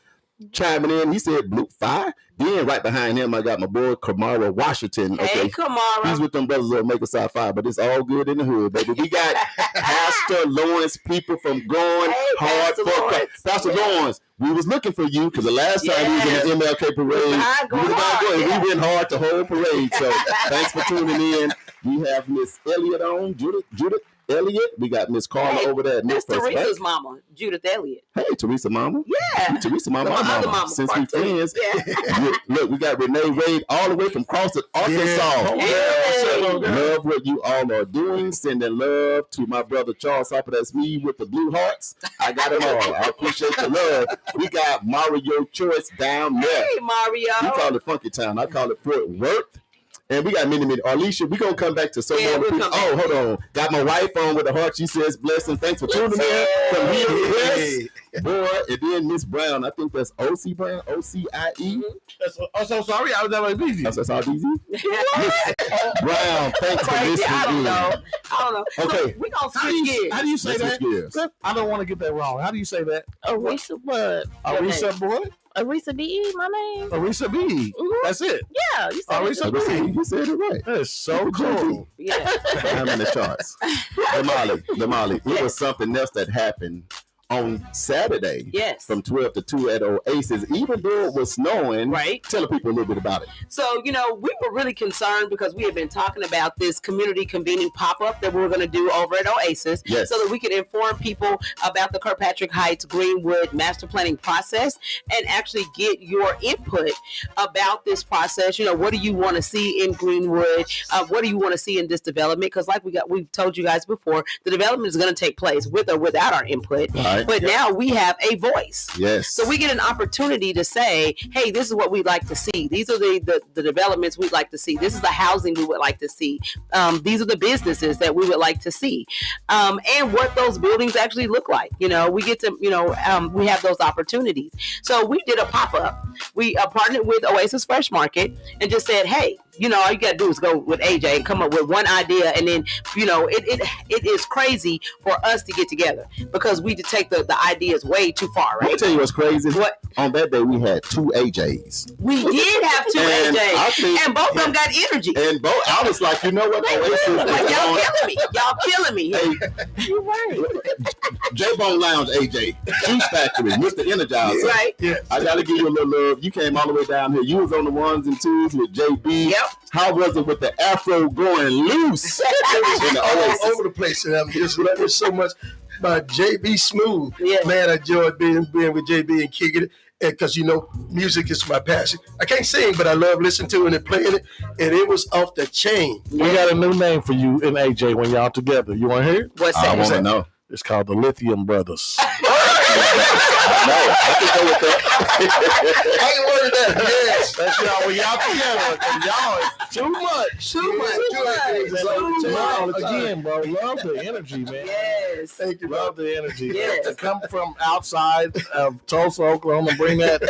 chiming in. He said Blue Fire. Then right behind him, I got my boy Kamara Washington. Hey, Kamara. He's with them brothers that make us Fire, but it's all good in the hood, baby. We got Pastor Lawrence, people from going hard for Pastor Lawrence. We was looking for you because the last time we was in the MLK parade, we went hard the whole parade. So thanks for tuning in. We have Miss Elliott on, Judith Elliott. We got Miss Carla over there. That's Teresa's mama, Judith Elliott. Hey, Teresa Mama. Yeah. Teresa Mama. Since we friends. Look, we got Renee Wade all the way from Crossett, Arkansas. Love what you all are doing. Sending love to my brother Charles Hopper. That's me with the blue hearts. I got it all. I appreciate the love. We got Mario Choice down there. Hey, Mario. You call it Funky Town. I call it Fort Worth. And we got many. Alicia, we're going to come back to some more people. Oh, hold on. Got my wife on with the heart. She says, blessing. Thanks for tuning in. From here to West. Boy, and then Miss Brown. I think that's O.C. Brown. O-C-I-E. I'm so sorry. I was that way busy. That's R-D-Z? Miss Brown, thanks for listening. I don't know. Okay. We're going to switch gears. How do you say that? I don't want to get that wrong. How do you say that? Arisa what? Arisa what? Arisa B.E., my name. Arisa B. That's it. Yeah, you said Arisa B. You said it right. That is so cool. Yeah. I'm in the charts. The Molly. It was something else that happened on Saturday, yes, from 12 to 2 at Oasis, even though it was snowing. Right. Tell people a little bit about it. So, we were really concerned because we had been talking about this community convening pop-up that we were going to do over at Oasis, yes, so that we could inform people about the Kirkpatrick Heights Greenwood master planning process and actually get your input about this process. What do you want to see in Greenwood? What do you want to see in this development? Because we've told you guys before, the development is going to take place with or without our input. Right. But now we have a voice. Yes. So we get an opportunity to say, hey, this is what we'd like to see. These are the developments we'd like to see. This is the housing we would like to see. These are the businesses that we would like to see. And what those buildings actually look like. We get to, we have those opportunities. So we did a pop-up. We partnered with Oasis Fresh Market and just said, hey, all you got to do is go with AJ and come up with one idea. And then, it is crazy for us to get together because we take the ideas way too far, right? I'll tell you what's crazy. What? On that day, we had 2 AJs. We did have 2 AJs. And both of them got energy. And both, I was like, you know what? Oasis like, y'all killing me. Y'all killing me. Hey, you're right. J-Bone Lounge, AJ. Juice Factory, Mr. Energizer. Right. Yeah. I got to give you a little love. You came all the way down here. You was on the 1s and 2s with JB. Yep. How was it with the afro going loose? It was all over the place. And I'm just loving so much about JB Smooth. Yeah. Man, I enjoyed being with JB and kicking it. Because, music is my passion. I can't sing, but I love listening to it and playing it. And it was off the chain. We got a new name for you and AJ when y'all together. You want to hear it? What's that? I want to know. It's called the Lithium Brothers. I can go with that. I ain't worried that. Yes. That's y'all. When y'all together, y'all is too much. Too much. Again, bro. Love the energy, man. Yes. Thank you. Love the energy. Yes. To come from outside of Tulsa, Oklahoma, bring that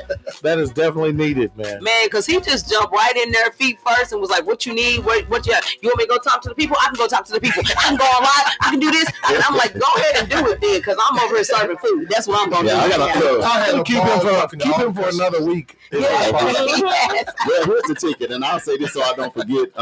is definitely needed, man. Man, because he just jumped right in there feet first and was like, what you need? What you want me to go talk to the people? I can go talk to the people. I can go online. I can do this. And I'm like, go ahead and do it then, because I'm over here serving food. That's what I'm going to do. I got keep him for another week. Yes. Well, here's the ticket, and I'll say this so I don't forget.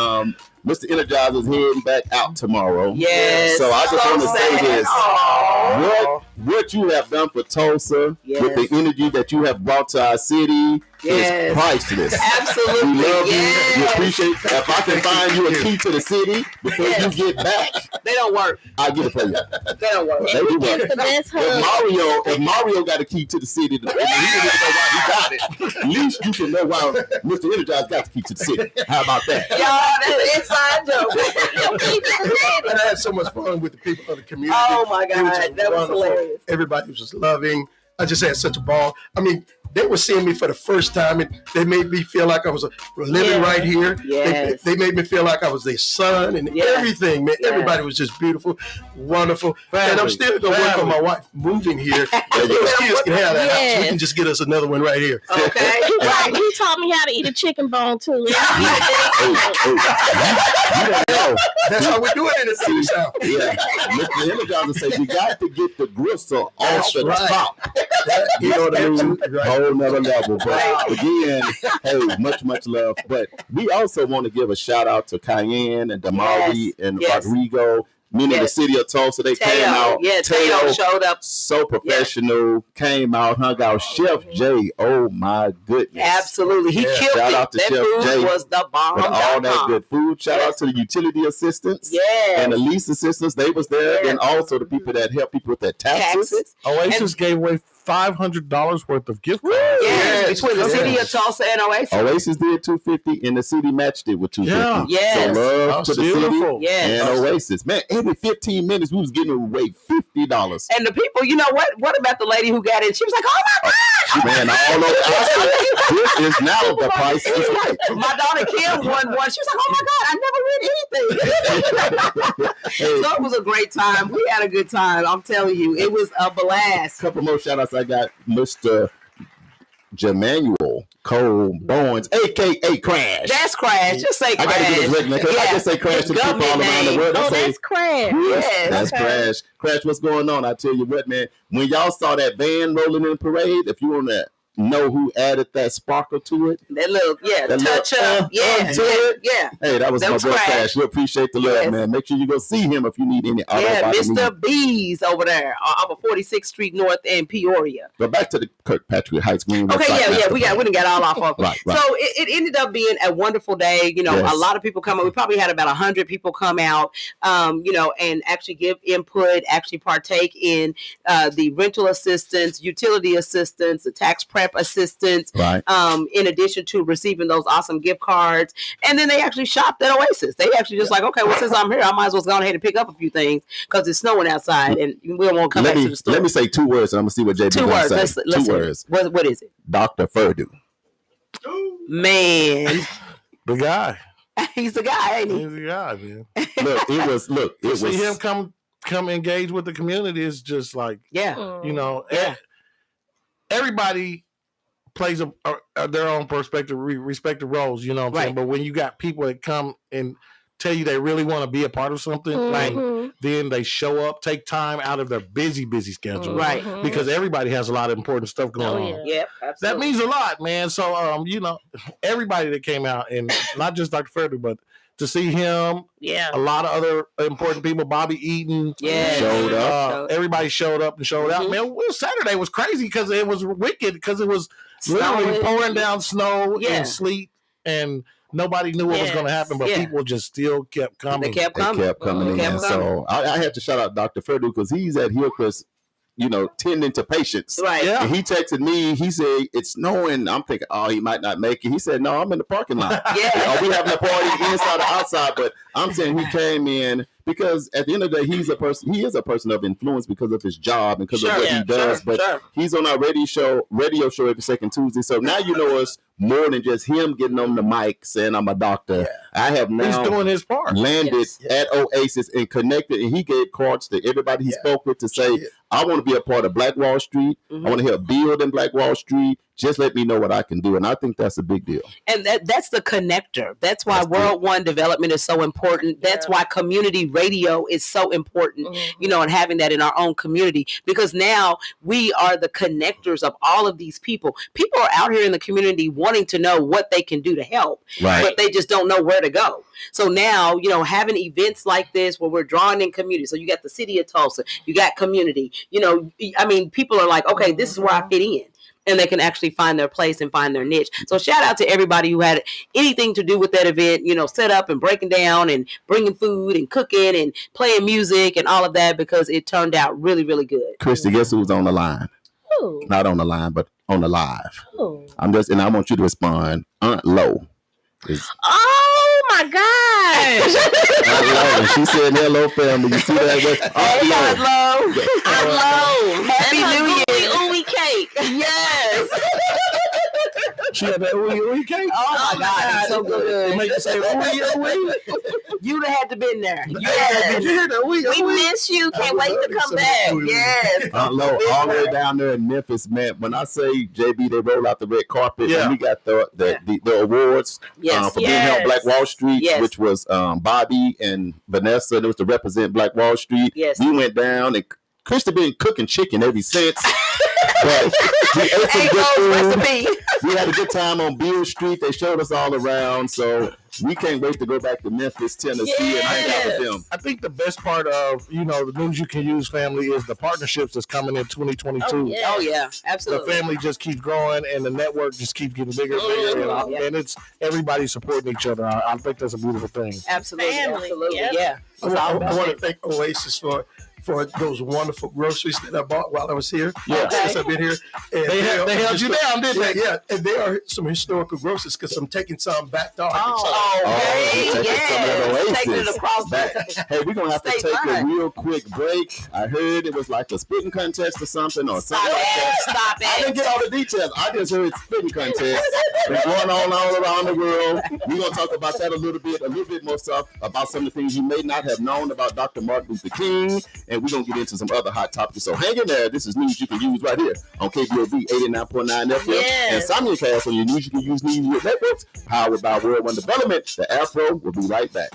Mr. Energizer is heading back out tomorrow. Yes. So I just want to say this. Aww. What you have done for Tulsa, with the energy that you have brought to our city, is priceless. Absolutely. We love you. We appreciate. If I can find you a key to the city before you get back, they don't work. I'll get it for you. They don't work. They do work. The best If Mario got a key to the city, and he didn't know why he got it. At least you can know why Mr. Energizer got the key to the city. How about that? Y'all, that's an inside joke. And I had so much fun with the people of the community. Oh my God, that was hilarious. Everybody was just loving. I just had such a ball. I mean, they were seeing me for the first time, and they made me feel like I was living right here. Yes. They made me feel like I was their son and everything, man. Yeah. Everybody was just beautiful, wonderful. Family. And I'm still going to work on my wife moving here. Those kids can have that house. We can just get us another one right here. Okay. He taught me how to eat a chicken bone too. That's how we do it in the city south. Yeah. Mr. Energizer said you got to get the gristle off the top. You know what I mean? Whole nother level. But again, hey, much love. But we also want to give a shout out to Cayenne and Damari and Rodrigo. Meaning the city of Tulsa, they came out. Yeah, Teo showed up. So professional, came out, hung out. Chef Jay, oh my goodness. Absolutely. He killed Shout it. out to That Chef food Jay was the bomb. with all that good food. Shout out to the utility assistants and the lease assistants. They was there. And also the people that help people with their taxes. Oasis gave away $500 worth of gift cards. Yes, between the city of Tulsa and Oasis. Oasis did $250 and the city matched it with $250. Yeah. Yes. So love to the beautiful. city and Oasis. Man, every 15 minutes we was giving away $50. And the people, you know what? What about the lady who got in? She was like, oh my God. She ran all over. I said, this is now the price is right. My daughter Kim won one. She was like, oh my God, I never win anything. So it was a great time. We had a good time. I'm telling you, it was a blast. Couple more shout outs. I got Mr. Jemanuel Cole Bowens, a.k.a. Crash. That's Crash. Just say Crash. I got to get his regular because I just say Crash to the people all around the world. That's Crash. Yes. That's Crash. Crash, what's going on? I tell you what, man. When y'all saw that van rolling in the parade, if you on that know who added that sparkle to it. That little, touch up. Hey, that was my boy Cash. We appreciate the love, man. Make sure you go see him if you need any auto body Mr. B's over there off of 46th Street North in Peoria. But back to the Kirkpatrick Heights Green. Okay, we done got all off of it. Right. So it ended up being a wonderful day. You know, a lot of people come out. We probably had about 100 people come out, and actually give input, actually partake in the rental assistance, utility assistance, the tax prep assistance, in addition to receiving those awesome gift cards. And then they actually shopped at Oasis. They actually just like, okay, well, since I'm here, I might as well go ahead and pick up a few things because it's snowing outside and we don't want to come back to the store. Let me say 2 words and I'm going to see what JB going to say. Let's 2 words. What is it? Dr. Furdu. Man. The guy. He's the guy, ain't he? He's the guy, man. It was see him come engage with the community is just like, everybody plays their own respective roles, you know what I'm saying? But when you got people that come and tell you they really want to be a part of something, then they show up, take time out of their busy schedule. Right. Because everybody has a lot of important stuff going on. Yep, absolutely. That means a lot, man. So, everybody that came out, and not just Dr. Furdu, but to see him, a lot of other important people, Bobby Eaton, showed up. Everybody showed up and showed out. Man, Saturday was crazy because it was wicked because it was literally pouring down snow and sleet, and nobody knew what was going to happen, but people just still kept coming. They kept coming. So I had to shout out Dr. Furdu because he's at Hillcrest, tending to patients. Right. Yeah. And he texted me. He said, it's snowing. I'm thinking, he might not make it. He said, no, I'm in the parking lot. We having a party inside or outside, but I'm saying he came in because at the end of the day, he is a person of influence because of his job and because of what he does. He's on our radio show every second Tuesday. So now you know us more than just him getting on the mic saying I'm a doctor. I have now he's doing his part. Landed at Oasis and connected, and he gave cards to everybody he spoke with to say, I want to be a part of Black Wall Street. I want to help build in Black Wall Street. Just let me know what I can do. And I think that's a big deal. And that's the connector. That's why World One development is so important. That's why community radio is so important, and having that in our own community. Because now we are the connectors of all of these people. People are out here in the community wanting to know what they can do to help, but they just don't know where to go. So now, having events like this where we're drawing in community. So you got the city of Tulsa, you got community, people are like, okay, this is where I fit in. And they can actually find their place and find their niche. So shout out to everybody who had anything to do with that event, set up and breaking down and bringing food and cooking and playing music and all of that because it turned out really, really good. Christy, guess who's on the line? Ooh. Not on the line, but on the live. Ooh. I want you to respond. Aunt Lo. Oh my gosh. Aunt Lo. She said, hello, family. You see that? Aunt Lo. Aunt Lo. Happy New Year. Ooey cake. Yes. She had that ooey cake? Oh my God, it's so good. It make you say ooey. You'd have had to been there. Did you hear that? We miss you. Can't wait to come back. Yes. Aunt Lo, all the way down there in Memphis, man. When I say JB, they roll out the red carpet. And we got the awards for being here on Black Wall Street, which was Bobby and Vanessa. It was to represent Black Wall Street. Yes. We went down and Krista been cooking chicken ever since. But we ate some good food. We had a good time on Beale Street. They showed us all around. So we can't wait to go back to Memphis, Tennessee, and hang out with them. I think the best part of, the News You Can Use family is the partnerships that's coming in 2022. Oh, yeah. Absolutely. The family just keeps growing and the network just keeps getting bigger and bigger. And it's everybody supporting each other. I think that's a beautiful thing. Absolutely. Family. Absolutely. Yep. Yeah. I want to thank Oasis for those wonderful groceries that I bought while I was here. Since I've been here. And they held you down, didn't they? Yeah, and they are some historical groceries because I'm taking some back to Taking it across Hey, we're going to have to take a real quick break. I heard it was like a spitting contest or something. Stop it. I didn't get all the details. I just heard spitting contest. It's going on all around the world. We're going to talk about that a little bit more stuff about some of the things you may not have known about Dr. Martin Luther King. And we're going to get into some other hot topics. So hang in there. This is News You Can Use right here on Kbob 89.9 FM. And simulcast on your News You Can Use media networks, powered by World One Development. The Afro will be right back.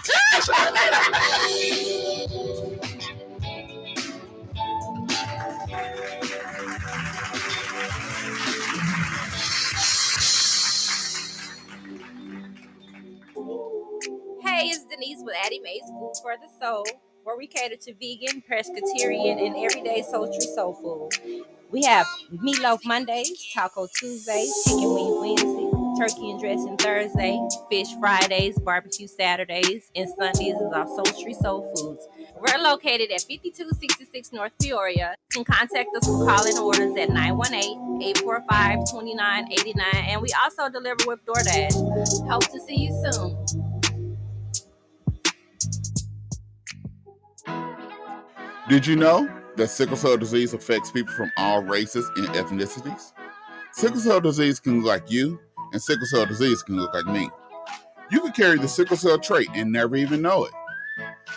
Hey, it's Denise with Addie Mae's Food for the Soul, where we cater to vegan, pescatarian, and everyday sultry soul food. We have meatloaf Mondays, taco Tuesdays, chicken wing Wednesday, turkey and dressing Thursday, fish Fridays, barbecue Saturdays, and Sundays is our sultry soul foods. We're located at 5266 North Peoria. You can contact us for call-in orders at 918-845-2989, and we also deliver with DoorDash. Hope to see you soon. Did you know that sickle cell disease affects people from all races and ethnicities? Sickle cell disease can look like you, and sickle cell disease can look like me. You could carry the sickle cell trait and never even know it.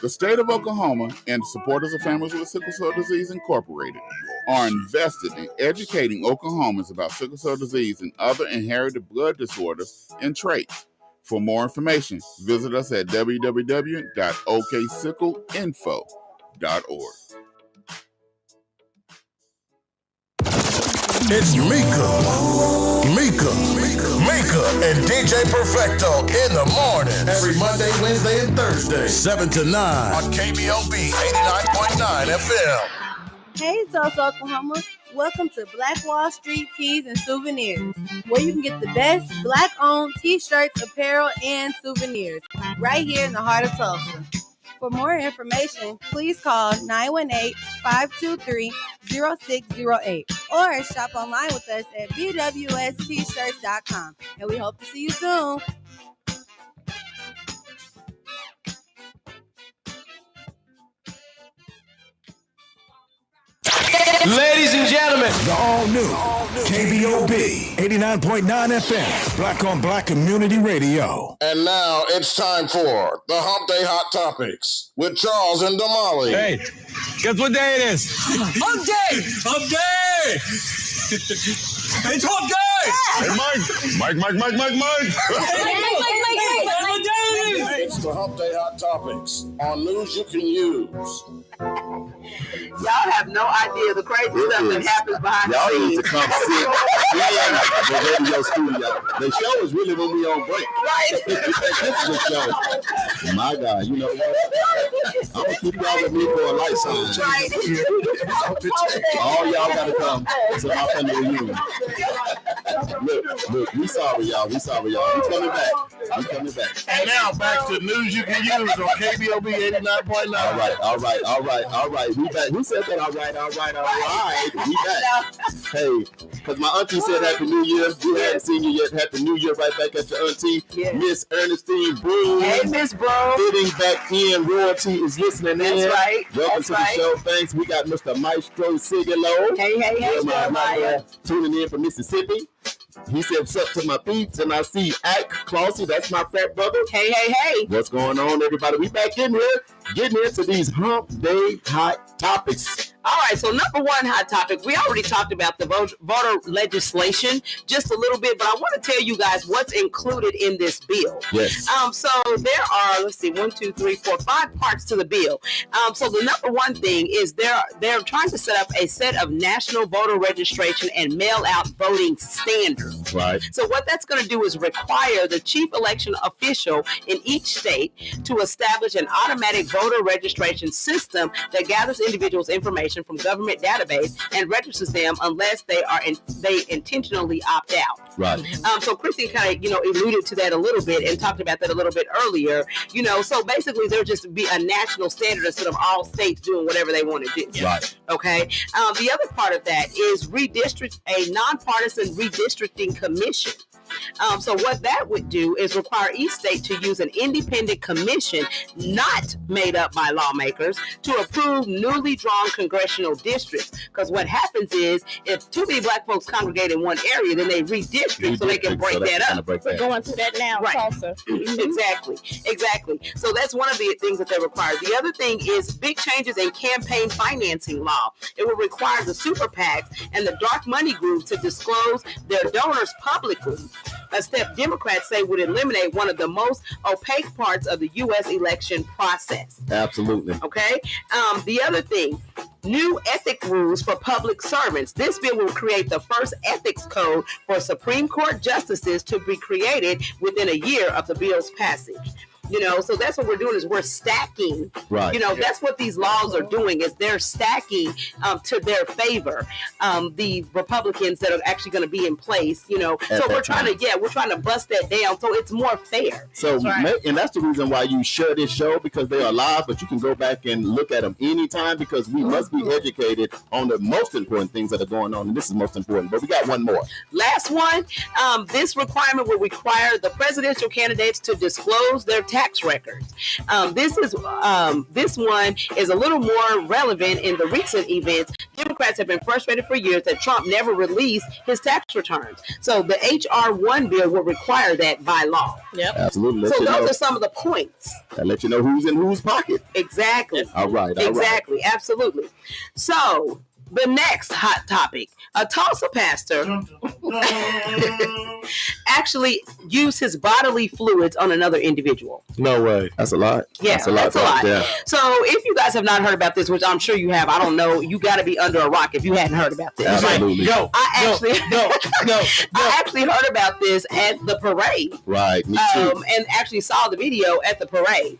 The state of Oklahoma and the supporters of Families with Sickle Cell Disease Incorporated are invested in educating Oklahomans about sickle cell disease and other inherited blood disorders and traits. For more information, visit us at www.oksickleinfo.org. It's Mika, and DJ Perfecto in the morning. Every Monday, Wednesday, and Thursday, 7 to 9 on Kbob 89.9 FM. Hey, Tulsa, Oklahoma. Welcome to Black Wall Street Tees and Souvenirs, where you can get the best Black-owned T-shirts, apparel, and souvenirs right here in the heart of Tulsa. For more information, please call 918-523-0608 or shop online with us at bwstshirts.com. And we hope to see you soon. Ladies and gentlemen, the all-new Kbob 89.9 FM, Black on Black Community Radio. And now it's time for the Hump Day Hot Topics with Charles and Damali. Hey, guess what day it is? Hump Day! Hump Day! It's Hump Day! Hey, Mike! It's the Hump Day Hot Topics on news you can use. Y'all have no idea the crazy stuff that happens behind the scenes. Y'all need to come sit in the radio studio. The show is really when we on break. Right. This is a show. My God, you know what? I'm going to keep y'all with me for a light sign. Right. All y'all got to come to my family reunion. Look, we sorry, y'all. We coming back. And now back to news you can use on KBOB 89.9. All right. We back. Who said that? All right. We back. Hey, because my auntie said Happy New Year. We hadn't seen you yet. Happy New Year right back at your auntie. Yes. Miss Ernestine Broom. Hey, Miss Broom. Fitting back in. Royalty is listening in. That's right. Welcome to the show. Thanks. We got Mr. Maestro Sigalo. Hey, my tuning in from Mississippi. He said, what's up to my peeps? And I see Ike Closey. That's my fat brother. Hey. What's going on, everybody? We back in here getting into these Hump Day Hot Topics. All right, so number one hot topic, we already talked about the voter legislation just a little bit, but I want to tell you guys what's included in this bill. Yes. So there are, 5 parts to the bill. So the number one thing is they're trying to set up a set of national voter registration and mail-out voting standards. Right. So what that's going to do is require the chief election official in each state to establish an automatic voter registration system that gathers individuals' information from government database and registers them unless they intentionally opt out. Right. So Christy kind of alluded to that a little bit and talked about that a little bit earlier. So basically there'll just be a national standard instead of all states doing whatever they want to do. Right. Okay. The other part of that is a nonpartisan redistricting commission. So what that would do is require each state to use an independent commission not made up by lawmakers to approve newly drawn congressional districts. Because what happens is if too many black folks congregate in one area, then they redistrict so they can break that up. We're going through that now, right. Tulsa. Exactly. So that's one of the things that they require. The other thing is big changes in campaign financing law. It will require the super PACs and the dark money groups to disclose their donors publicly. a step Democrats say would eliminate one of the most opaque parts of the U.S. election process. Absolutely. Okay. The other thing, new ethic rules for public servants. This bill will create the first ethics code for Supreme Court justices to be created within a year of the bill's passage. So that's what we're doing is we're stacking. Right. That's what these laws are doing is they're stacking to their favor the Republicans that are actually going to be in place. So we're trying to bust that down so it's more fair. So and that's the reason why you share this show, because they are live, but you can go back and look at them anytime, because we must be educated on the most important things that are going on, and this is most important. But we got one more. Last one. This requirement will require the presidential candidates to disclose their tax records. This one is a little more relevant in the recent events. Democrats have been frustrated for years that Trump never released his tax returns. So the H.R. 1 bill will require that by law. Yep. Absolutely. So those are some of the points. That let you know who's in whose pocket. Exactly. All right. Exactly. Absolutely. So the next hot topic, a Tulsa pastor actually used his bodily fluids on another individual. No way. That's a lot. Yeah, that's a lot. Yeah. So if you guys have not heard about this, which I'm sure you have, I don't know, you got to be under a rock if you hadn't heard about this. Absolutely. I actually heard about this at the parade. Right. Me too. And actually saw the video at the parade.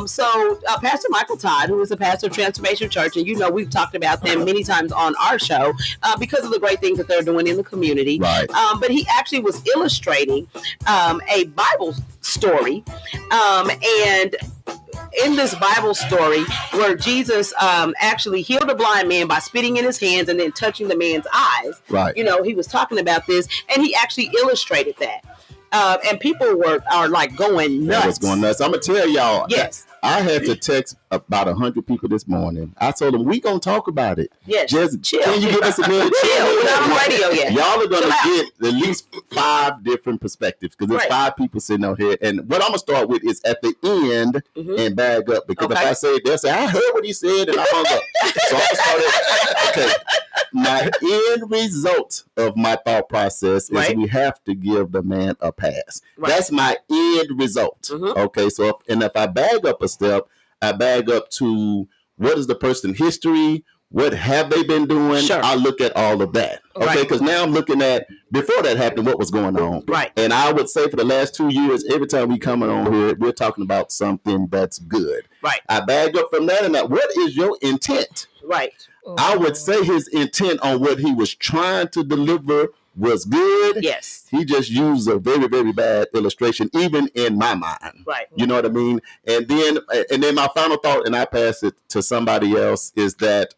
So Pastor Michael Todd, who is a pastor of Transformation Church, and we've talked about them many times on our show because of the great things that they're doing in the community. Right. But he actually was illustrating a Bible story, and in this Bible story where Jesus actually healed a blind man by spitting in his hands and then touching the man's eyes. Right. He was talking about this, and he actually illustrated that. And people are like going nuts. That was going nuts. I'm gonna tell y'all. Yes. I had to text about 100 people this morning. I told them we gonna talk about it. Yes. Just chill. Can you give us a minute? Chill. We're not on radio yet. Y'all are gonna get at least 5 different perspectives, because there's 5 people sitting out here. And what I'm gonna start with is at the end and bag up, because if I say they'll say I heard what he said and I hung up. So I'm gonna start it. Okay. My end result of my thought process is we have to give the man a pass. Right. That's my end result. Okay, so if I bag up a step, I bag up to what is the person's history, what have they been doing? Sure. I look at all of that. Okay, because now I'm looking at before that happened, what was going on. Right. And I would say for the last 2 years, every time we come on here, we're talking about something that's good. Right. I bag up from that and that. What is your intent? Right. I would say his intent on what he was trying to deliver was good. Yes. He just used a very, very bad illustration, even in my mind. Right. You know what I mean? And then my final thought, and I pass it to somebody else, is that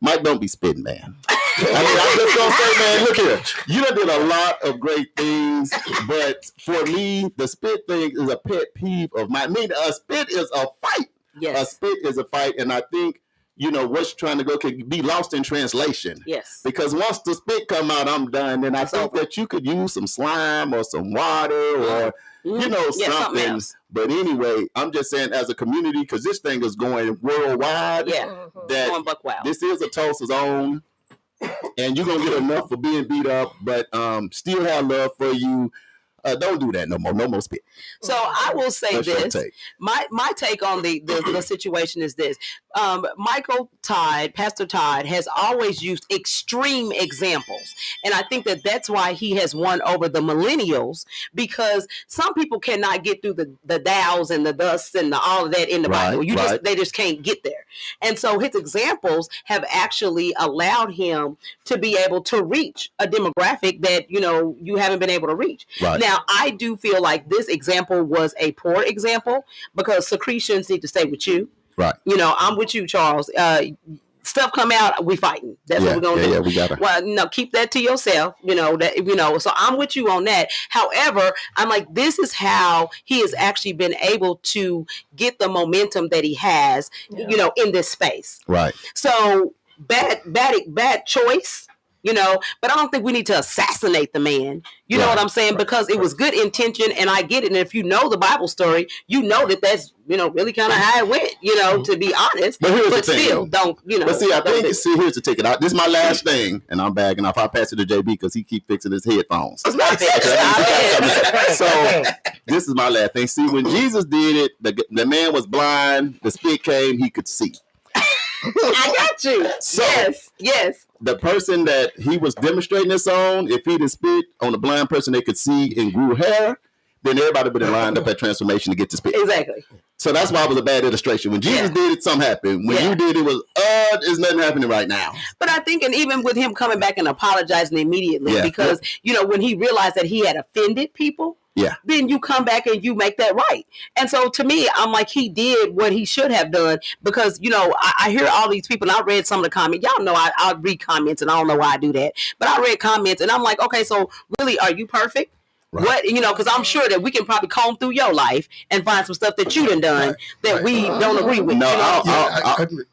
Mike, don't be spitting, man. I'm just gonna say, man, look here. You done did a lot of great things, but for me, the spit thing is a pet peeve of mine. I mean, a spit is a fight. Yes. A spit is a fight, and I think what's trying to go could be lost in translation. Yes. Because once the spit come out, I'm done. And I think that you could use some slime or some water or something. But anyway, I'm just saying as a community, because this thing is going worldwide. Yeah. That going buck wild. This is a Tulsa's own. And you're going to get enough for being beat up, but still have love for you. Don't do that no more. No more spit. So I will say What's this. your take? My take on the situation is this. Michael Todd, Pastor Todd, has always used extreme examples. And I think that that's why he has won over the millennials, because some people cannot get through the thous and the thus and all of that in the Bible. They just can't get there. And so his examples have actually allowed him to be able to reach a demographic that, you haven't been able to reach. Right. Now, I do feel like this example was a poor example because secretions need to stay with you. Right. I'm with you, Charles. Stuff come out, we fighting. That's what we're gonna do. Yeah, we gotta. Well, keep that to yourself. So I'm with you on that. However, I'm like, this is how he has actually been able to get the momentum that he has, in this space. Right. So bad choice. But I don't think we need to assassinate the man. You know what I'm saying? Because it was good intention, and I get it. And if you know the Bible story, you know that's really kind of how it went. To be honest, but here's the still thing. Don't. But see, I think here's the ticket. This is my last thing, and I'm bagging off. I'll pass it to JB because he keep fixing his headphones. So this is my last thing. See, when Jesus did it, the man was blind. The spit came; he could see. I got you. So, yes. The person that he was demonstrating this on, if he'd spit on a blind person they could see and grew hair, then everybody would have lined up at transformation to get to spit. Exactly. So that's why it was a bad illustration. When Jesus did it, something happened. When you did it, was there's nothing happening right now. But I think, and even with him coming back and apologizing immediately, because when he realized that he had offended people. Yeah. Then you come back and you make that right. And so to me, I'm like, he did what he should have done because, I hear all these people and I read some of the comments. Y'all know I read comments and I don't know why I do that. But I read comments and I'm like, okay, so really, are you perfect? Right. What, because I'm sure that we can probably comb through your life and find some stuff that you done that we don't agree with. No,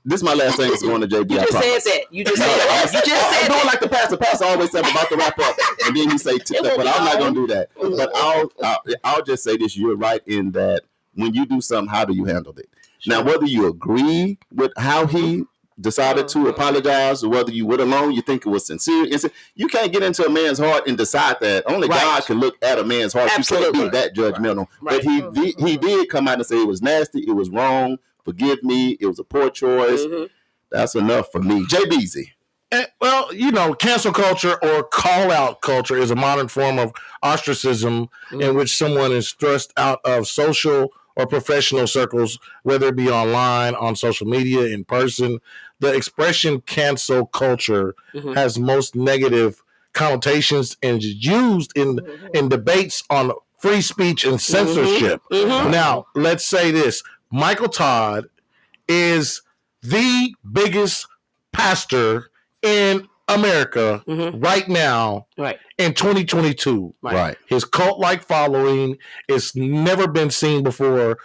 this is my last thing. Is going to JB. You just said that. You just said that. You just said that. Like the pastor always said about to wrap up, and then you say, but I'm not going to do that. But I'll just say this: you're right in that when you do something, how do you handle it? Now, whether you agree with how he decided to apologize, or whether you would alone, you think it was sincere. You can't get into a man's heart and decide that. Only God can look at a man's heart. Absolutely. You can't be that judgmental. Right. But he did come out and say it was nasty, it was wrong, forgive me, it was a poor choice. Mm-hmm. That's enough for me. JBZ. Well, cancel culture or call-out culture is a modern form of ostracism in which someone is thrust out of social or professional circles, whether it be online, on social media, in person. The expression cancel culture has most negative connotations and is used in debates on free speech and censorship. Now, let's say this. Michael Todd is the biggest pastor in America right now in 2022. Right. His cult-like following is never been seen before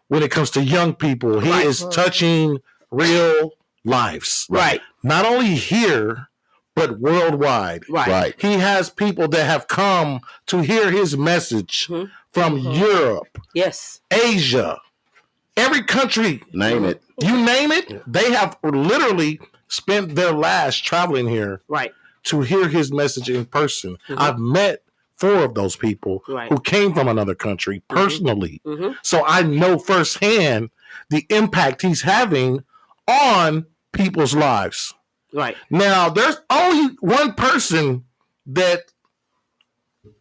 when it comes to young people. He is touching real lives. Right. Not only here, but worldwide. Right. He has people that have come to hear his message from Europe, Asia, every country. Name it. You name it, they have literally spent their lives traveling here to hear his message in person. I've met 4 of those people who came from another country personally. So I know firsthand the impact he's having on people's lives. Right. Now, there's only one person that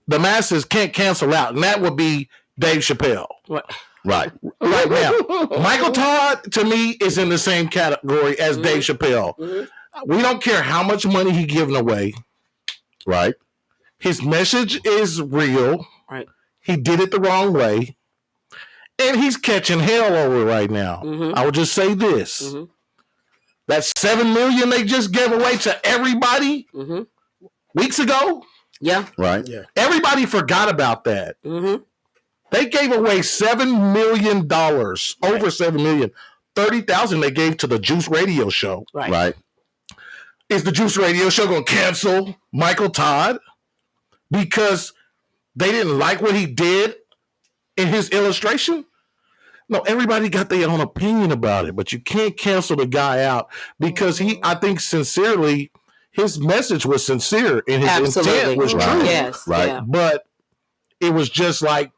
the masses can't cancel out, and that would be Dave Chappelle. Right now. Michael Todd, to me, is in the same category as Dave Chappelle. We don't care how much money he's giving away. Right. His message is real. Right. He did it the wrong way. And he's catching hell over it right now. I would just say this. That $7 million they just gave away to everybody weeks ago. Yeah. Right. Yeah. Everybody forgot about that. They gave away $7 million, over $7 million. 30,000 they gave to the Juice Radio Show. Right. Is the Juice Radio Show going to cancel Michael Todd because they didn't like what he did in his illustration? No, everybody got their own opinion about it, but you can't cancel the guy out because I think sincerely, his message was sincere and his intent was true. Yes. Right. Yeah. But it was just like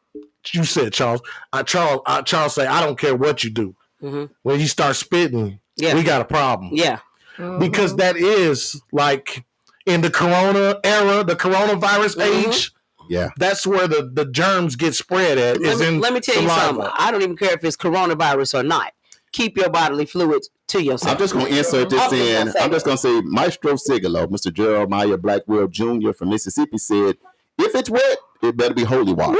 you said, Charles. Charles say, I don't care what you do. When you start spitting, we got a problem. Yeah. Because that is like in the corona era, the coronavirus age. Yeah. That's where the germs get spread at. Let me tell you something. I don't even care if it's coronavirus or not. Keep your bodily fluids to yourself. I'm just going to insert this in. I'm just going to say Maestro Sigalo, Mr. Jeremiah Blackwell Jr. from Mississippi said, if it's wet, it better be holy water.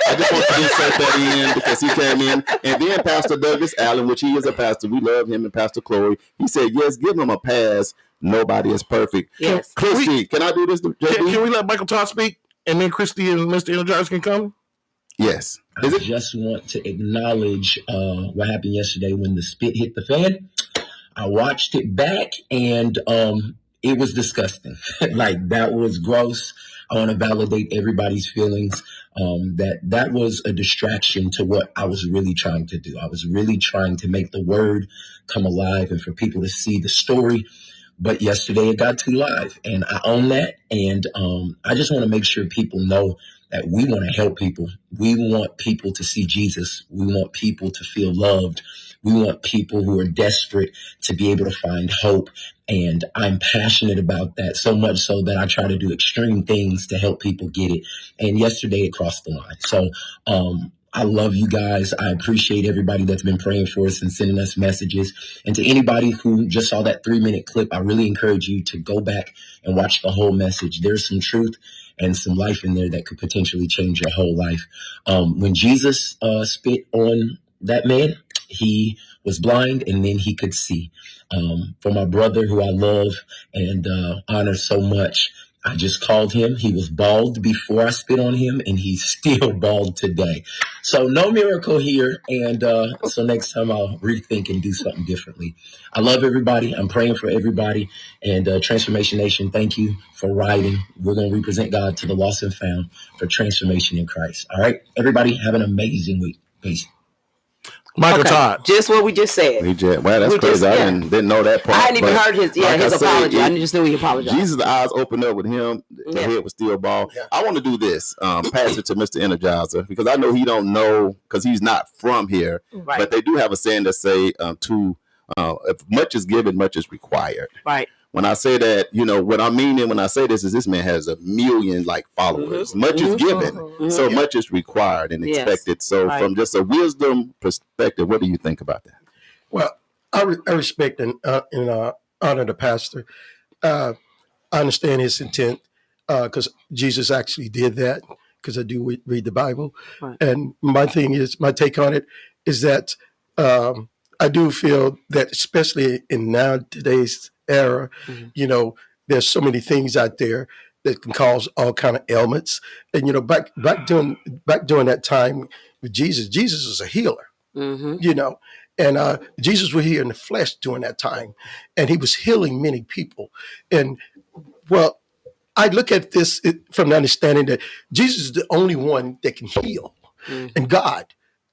I just want to insert that in because he came in. And then Pastor Douglas Allen, which he is a pastor, we love him, and Pastor Chloe, he said, yes, give him a pass. Nobody is perfect. Yes. Christy, can I do this? Can we let Michael Todd speak? And then Christy and Mr. Energizer can come? Yes. I just want to acknowledge what happened yesterday when the spit hit the fan. I watched it back, and it was disgusting. Like, that was gross. I want to validate everybody's feelings. That was a distraction to what I was really trying to do. I was really trying to make the word come alive and for people to see the story. But yesterday it got too live, and I own that. And I just want to make sure people know that we want to help people. We want people to see Jesus. We want people to feel loved. We want people who are desperate to be able to find hope. And I'm passionate about that, so much so that I try to do extreme things to help people get it. And yesterday it crossed the line. So I love you guys. I appreciate everybody that's been praying for us and sending us messages. And to anybody who just saw that 3-minute clip, I really encourage you to go back and watch the whole message. There's some truth and some life in there that could potentially change your whole life. When Jesus spit on that man, he was blind and then he could see. For my brother, who I love and honor so much, I just called him. He was bald before I spit on him, and he's still bald today. So no miracle here. And so next time I'll rethink and do something differently. I love everybody. I'm praying for everybody. And Transformation Nation, thank you for writing. We're going to represent God to the lost and found for transformation in Christ. All right, everybody, have an amazing week. Peace. Michael Todd. Just what we just said. Wow, that's crazy. I didn't know that part. I hadn't even heard his apology. I just knew he apologized. Jesus' eyes opened up with him. The head was still bald. Yeah. I want to do this, pass it to Mr. Energizer, because I know he don't know, because he's not from here. Right. But they do have a saying that say, if much is given, much is required. Right. When I say that, what I mean when I say this is this man has 1 million followers. Mm-hmm. Much is given, so much is required and expected. So from just a wisdom perspective, what do you think about that? Well, I respect and honor the pastor. I understand his intent because Jesus actually did that, because I do read the Bible. Right. And my take on it is that I do feel that, especially in today's era, there's so many things out there that can cause all kind of ailments. And back during that time with Jesus was a healer. Mm-hmm. And Jesus was here in the flesh during that time, and he was healing many people. And well, I look at this from the understanding that Jesus is the only one that can heal, and God.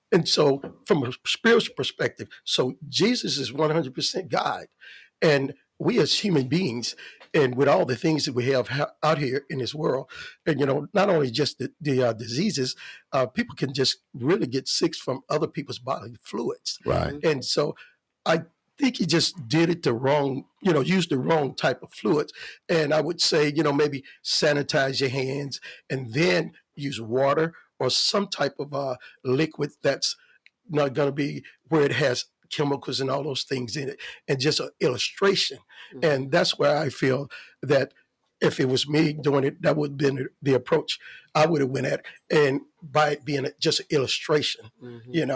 And so from a spiritual perspective, so Jesus is 100% God. And we as human beings, and with all the things that we have out here in this world, and, not only just the diseases, people can just really get sick from other people's bodily fluids. Right. And so I think he just did it the wrong, used the wrong type of fluids. And I would say, maybe sanitize your hands and then use water or some type of liquid that's not going to be where it has chemicals and all those things in it, and just an illustration. Mm-hmm. And that's where I feel that if it was me doing it, that would have been the approach I would have went at, and by it being just an illustration,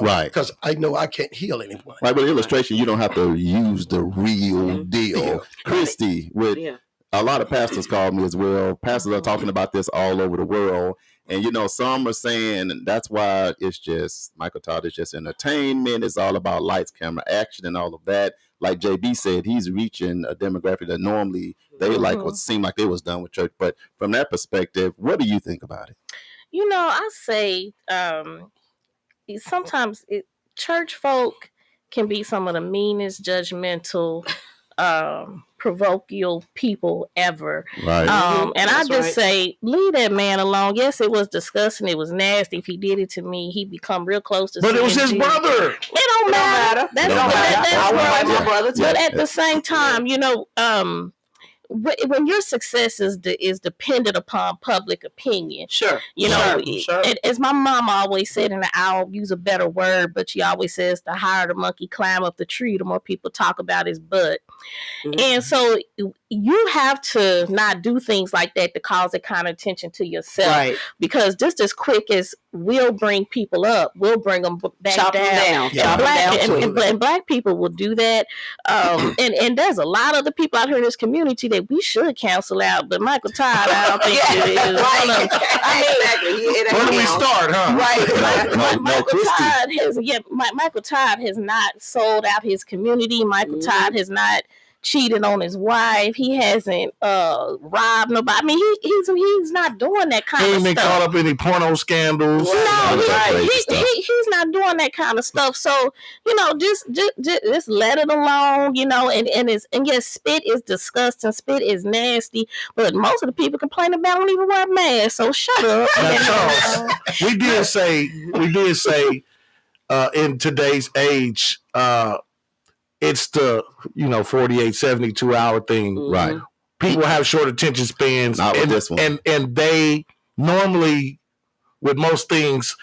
right? Because I know I can't heal anyone. Right, but illustration, you don't have to use the real deal. Christy, a lot of pastors call me as well. Pastors are talking about this all over the world. And, some are saying that's why it's just, Michael Todd, it's just entertainment. It's all about lights, camera, action, and all of that. Like JB said, he's reaching a demographic that normally they would seem like they was done with church. But from that perspective, what do you think about it? I say sometimes church folk can be some of the meanest, judgmental, provoking people ever. Right. And I just say, leave that man alone. Yes, it was disgusting. It was nasty. If he did it to me, he'd become real close to. But it was his brother. It don't matter. That's my brother too. But at the same time, when your success is dependent upon public opinion, sure. As my mama always said, and I'll use a better word, but she always says, the higher the monkey climb up the tree, the more people talk about his butt. Mm-hmm. And so you have to not do things like that to cause that kind of attention to yourself, right? Because just as quick as we'll bring people up, we'll bring them back down. And black people will do that. And there's a lot of the people out here in this community that we should cancel out, but Michael Todd, I don't think it is. Where do we start, huh? Right. Michael Todd has not sold out his community. Michael Todd has not cheated on his wife. He hasn't robbed nobody. I mean, he's not doing that kind of stuff. He ain't been caught up in any porno scandals. No, he's not doing that kind of stuff. So, just let it alone, and yes, spit is disgusting. Spit is nasty. But most of the people complaining about don't even wear masks. So shut up. Now, Charles, we did say in today's age, it's the 48, 72 hour thing. Right. People have short attention spans. Not with this one. And they normally, with most things,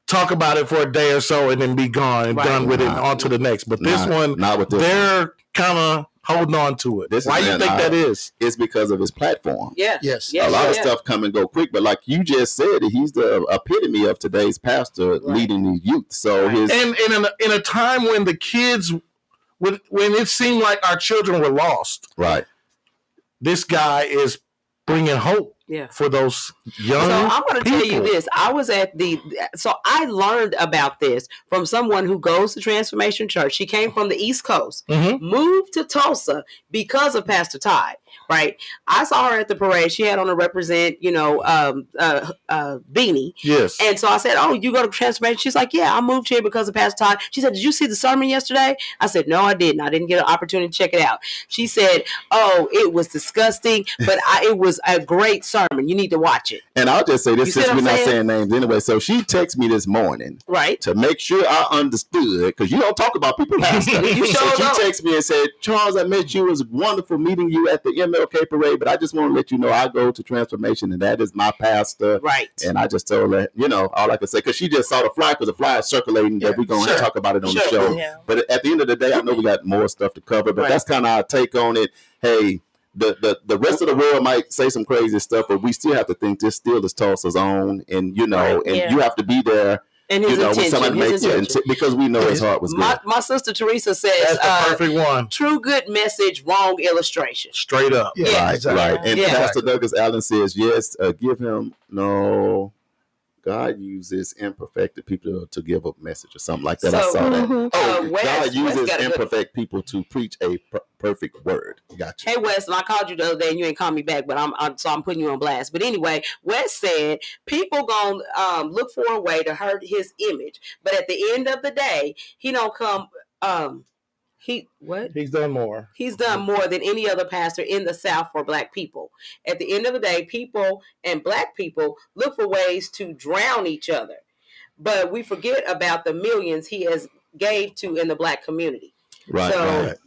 talk about it for a day or so and then be gone and done with it and on to the next. But this one, they're kind of holding on to it. Why do you think that is? It's because of his platform. Yeah. Yes. A lot of stuff come and go quick, but like you just said, he's the epitome of today's pastor leading the youth. So his and in a time when the kids, when it seemed like our children were lost, right? This guy is bringing hope for those young So I'm going to tell you people. this. I was so I learned about this from someone who goes to Transformation Church. She came from the East Coast, moved to Tulsa because of Pastor Todd, right? I saw her at the parade. She had on a Represent, beanie. Yes. And so I said, oh, you go to Transformation? She's like, yeah, I moved here because of Pastor Todd. She said, did you see the sermon yesterday? I said, no, I didn't. I didn't get an opportunity to check it out. She said, oh, it was disgusting, but it was a great sermon. You need to watch it. And I'll just say this, since we're not saying names anyway. So she texted me this morning, right, to make sure I understood, because you don't talk about people pastor. So she texted me and said, Charles, I met you. It was wonderful meeting you at the MLK parade, but I just want to let you know I go to Transformation, and that is my pastor. Right. And I just told her, all I could say, because she just saw the flyer, because the flyer is circulating that we're going to talk about it on the show. Yeah. But at the end of the day, I know we got more stuff to cover, but that's kind of our take on it. Hey, the rest of the world might say some crazy stuff, but we still have to think this still is Tulsa's own, and you have to be there. And his when somebody makes it, because we know his heart was good. My sister Teresa says, that's the perfect one. True good message, wrong illustration. Straight up. Yeah, right. And Pastor Douglas Allen says, yes, give him God uses imperfected people to give a message or something like that. I saw that. God uses imperfect people to preach a perfect word. Gotcha. Hey, Wes, and I called you the other day and you ain't called me back, but I'm putting you on blast. But anyway, Wes said people gonna look for a way to hurt his image, but at the end of the day, he don't come. He's done more. He's done more than any other pastor in the South for Black people. At the end of the day, people and Black people look for ways to drown each other. But we forget about the millions he has gave to in the Black community. Right.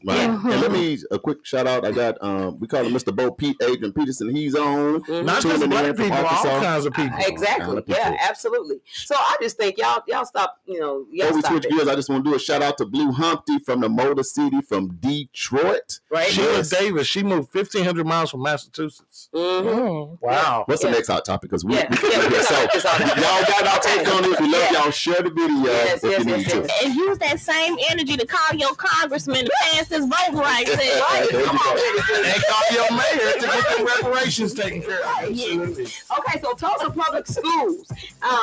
Yeah. And let me a quick shout out. I got we call him Mr. Bo Pete Adrian Peterson. He's on. Not just Black people, all kinds of people. Exactly. Yeah, absolutely. So I just think y'all stop. Before we switch gears, I just want to do a shout out to Blue Humpty from the Motor City from Detroit. Right. Sheila Davis. She moved 1,500 miles from Massachusetts. Mm-hmm. Wow. What's the next hot topic? Because we can so y'all got our take on it. We love y'all. Share the video if you need to. And use that same energy to call your congressman to pass this voting rights. Right. Come on, and call your mayor to get the reparations taken care of. Absolutely. Okay, so Tulsa Public Schools,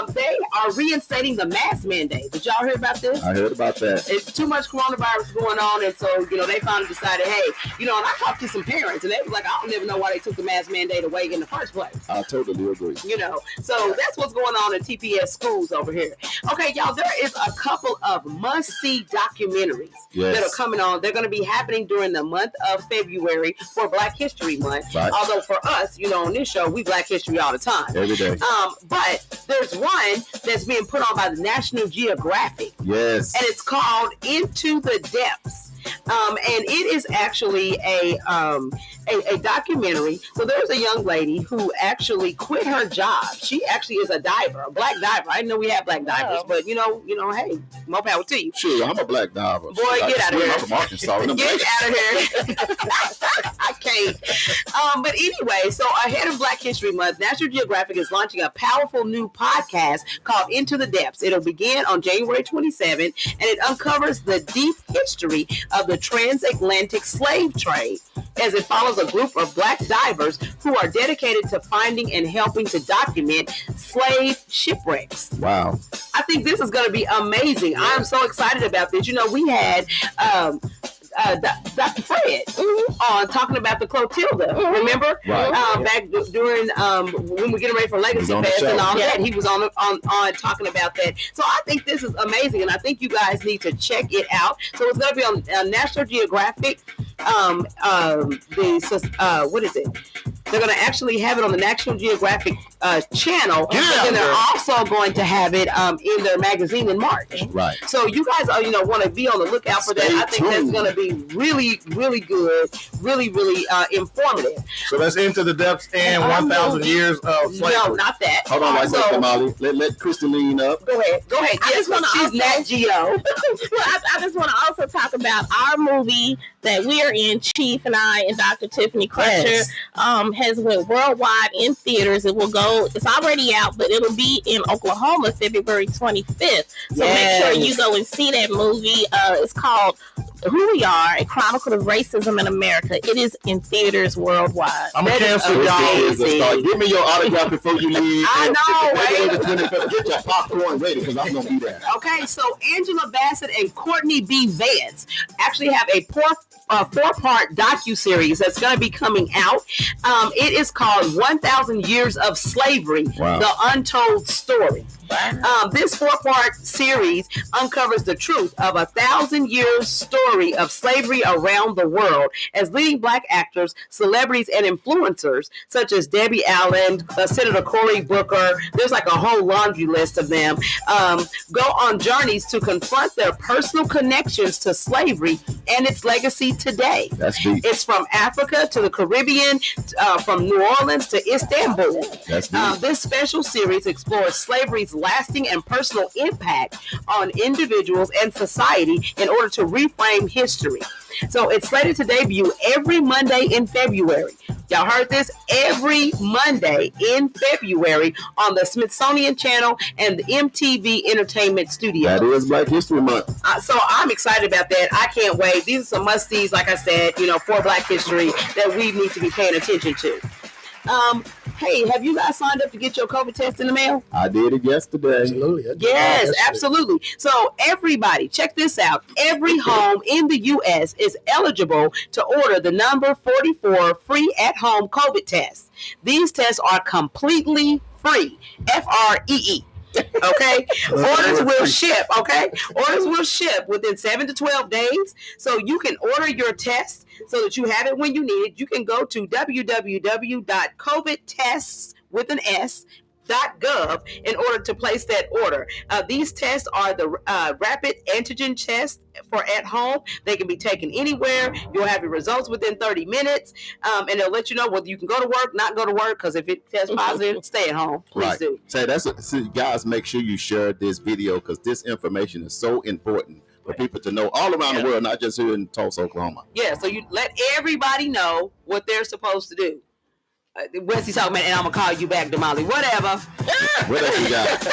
they are reinstating the mask mandate. Did y'all hear about this? I heard about that. It's too much coronavirus going on, and so they finally decided, hey, and I talked to some parents, and they was like, I don't even know why they took the mask mandate away in the first place. I totally agree. So that's what's going on in TPS schools over here. Okay, y'all, there is a couple of must-see documentaries that are coming on. They're going to be happening during the month of February for Black History Month. Right. Although for us, on this show, we Black History all the time. Every day. But there's one that's being put on by the National Geographic. Yes. And it's called Into the Depths. And it is actually a documentary. So there's a young lady who actually quit her job. She actually is a diver, a Black diver. I didn't know we had Black divers, but hey, more power to you. Sure, I'm a Black diver. Boy, get out of here. I'm from Arkansas. Get out of here. I can't. But anyway, so ahead of Black History Month, National Geographic is launching a powerful new podcast called Into the Depths. It'll begin on January 27th, and it uncovers the deep history of the transatlantic slave trade as it follows a group of Black divers who are dedicated to finding and helping to document slave shipwrecks. Wow. I think this is going to be amazing. I'm so excited about this. We had Dr. Fred on talking about the Clotilda. Remember? Right. Back during when we're getting ready for Legacy Fest and all that, he was on talking about that. So I think this is amazing, and I think you guys need to check it out. So it's going to be on National Geographic. What is it? They're going to actually have it on the National Geographic channel, and then they're also going to have it in their magazine in March. Right. So you guys, want to be on the lookout for that. I think that's going to be really, really good, really, really informative. So let's Into the Depths and 1,000 Years of Slavery. No, not that. Hold on, right there, Molly. Let Krista lean up. Go ahead. I just want to she's Nat Geo. Well, I just want to also talk about our movie that we're in, Chief and I and Dr. Tiffany Crutcher, has went worldwide in theaters. It's already out, but it'll be in Oklahoma February 25th. So make sure you go and see that movie. It's called Who We Are, A Chronicle of Racism in America. It is in theaters worldwide. I'm going to cancel y'all. Give me your autograph before you leave. I know, right? Get your popcorn ready because I'm going to be there. Okay, so Angela Bassett and Courtney B. Vance actually have a four-part docuseries that's going to be coming out. It is called 1,000 Years of Slavery, The Untold Story. This four-part series uncovers the truth of 1,000 years story of slavery around the world as leading Black actors, celebrities, and influencers such as Debbie Allen, Senator Cory Booker, there's like a whole laundry list of them, go on journeys to confront their personal connections to slavery and its legacy today. That's deep. It's from Africa to the Caribbean, from New Orleans to Istanbul. That's deep. This special series explores slavery's lasting and personal impact on individuals and society in order to reframe history. So it's slated to debut every Monday in February. Y'all heard this? Every Monday in February on the Smithsonian Channel and the MTV Entertainment Studio. That is Black History Month. So I'm excited about that. I can't wait. These are some must-sees, like I said, for Black history that we need to be paying attention to. Hey, have you guys signed up to get your COVID test in the mail? I did it yesterday. Absolutely. Yes, absolutely. So everybody, check this out. Every home in the U.S. is eligible to order the number 44 free at-home COVID tests. These tests are completely free. F-R-E-E. Okay, orders will ship. Okay, orders will ship within 7 to 12 days. So you can order your test so that you have it when you need it. You can go to www.covidtests.gov in order to place that order. These tests are the rapid antigen tests for at home. They can be taken anywhere. You'll have your results within 30 minutes, and they'll let you know whether you can go to work, not go to work, because if it tests positive, stay at home. Please do. So guys, make sure you share this video because this information is so important for people to know all around the world, not just here in Tulsa, Oklahoma. Yeah, so you let everybody know what they're supposed to do. Wesley talking about, and I'm gonna call you back, Damali. Whatever. What else you got?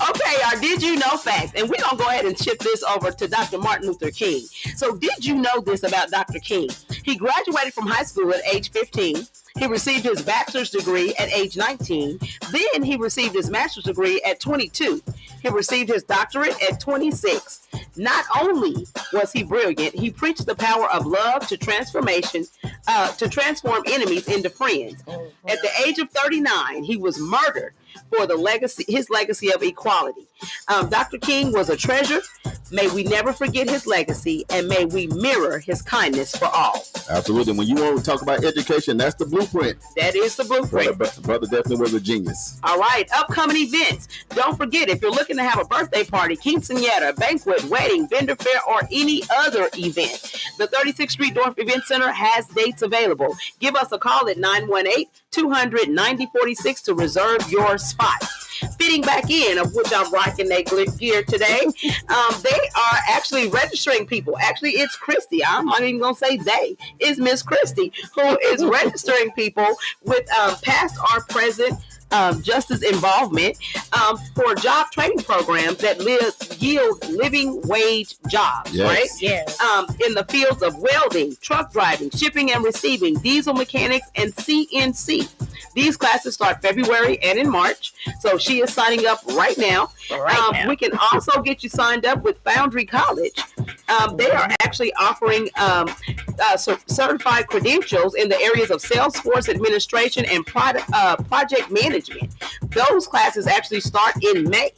Okay, our Did You Know facts, and we're gonna go ahead and shift this over to Dr. Martin Luther King. So, did you know this about Dr. King? He graduated from high school at age 15. He received his bachelor's degree at age 19. Then he received his master's degree at 22. He received his doctorate at 26. Not only was he brilliant, he preached the power of love to transform enemies into friends. At the age of 39, he was murdered for his legacy of equality. Dr. King was a treasure. May we never forget his legacy, and may we mirror his kindness for all. Absolutely. When you want to talk about education, that's the blueprint. That is the blueprint. Brother definitely was a genius. All right. Upcoming events. Don't forget, if you're looking to have a birthday party, quinceañera, banquet, wedding, vendor fair, or any other event, the 36th Street North Event Center has dates available. Give us a call at 918-200-9046 to reserve your spot. Fitting back in, of which I'm rocking their gear today, they are actually registering people. Actually, it's Christy. I'm not even going to say they. It's Miss Christy who is registering people with past or present justice involvement for job training programs that yield living wage jobs, right? Yes. In the fields of welding, truck driving, shipping and receiving, diesel mechanics, and CNC. These classes start February and in March, so she is signing up right now. We can also get you signed up with Foundry College. They are actually offering certified credentials in the areas of Salesforce administration and project management. Those classes actually start in May.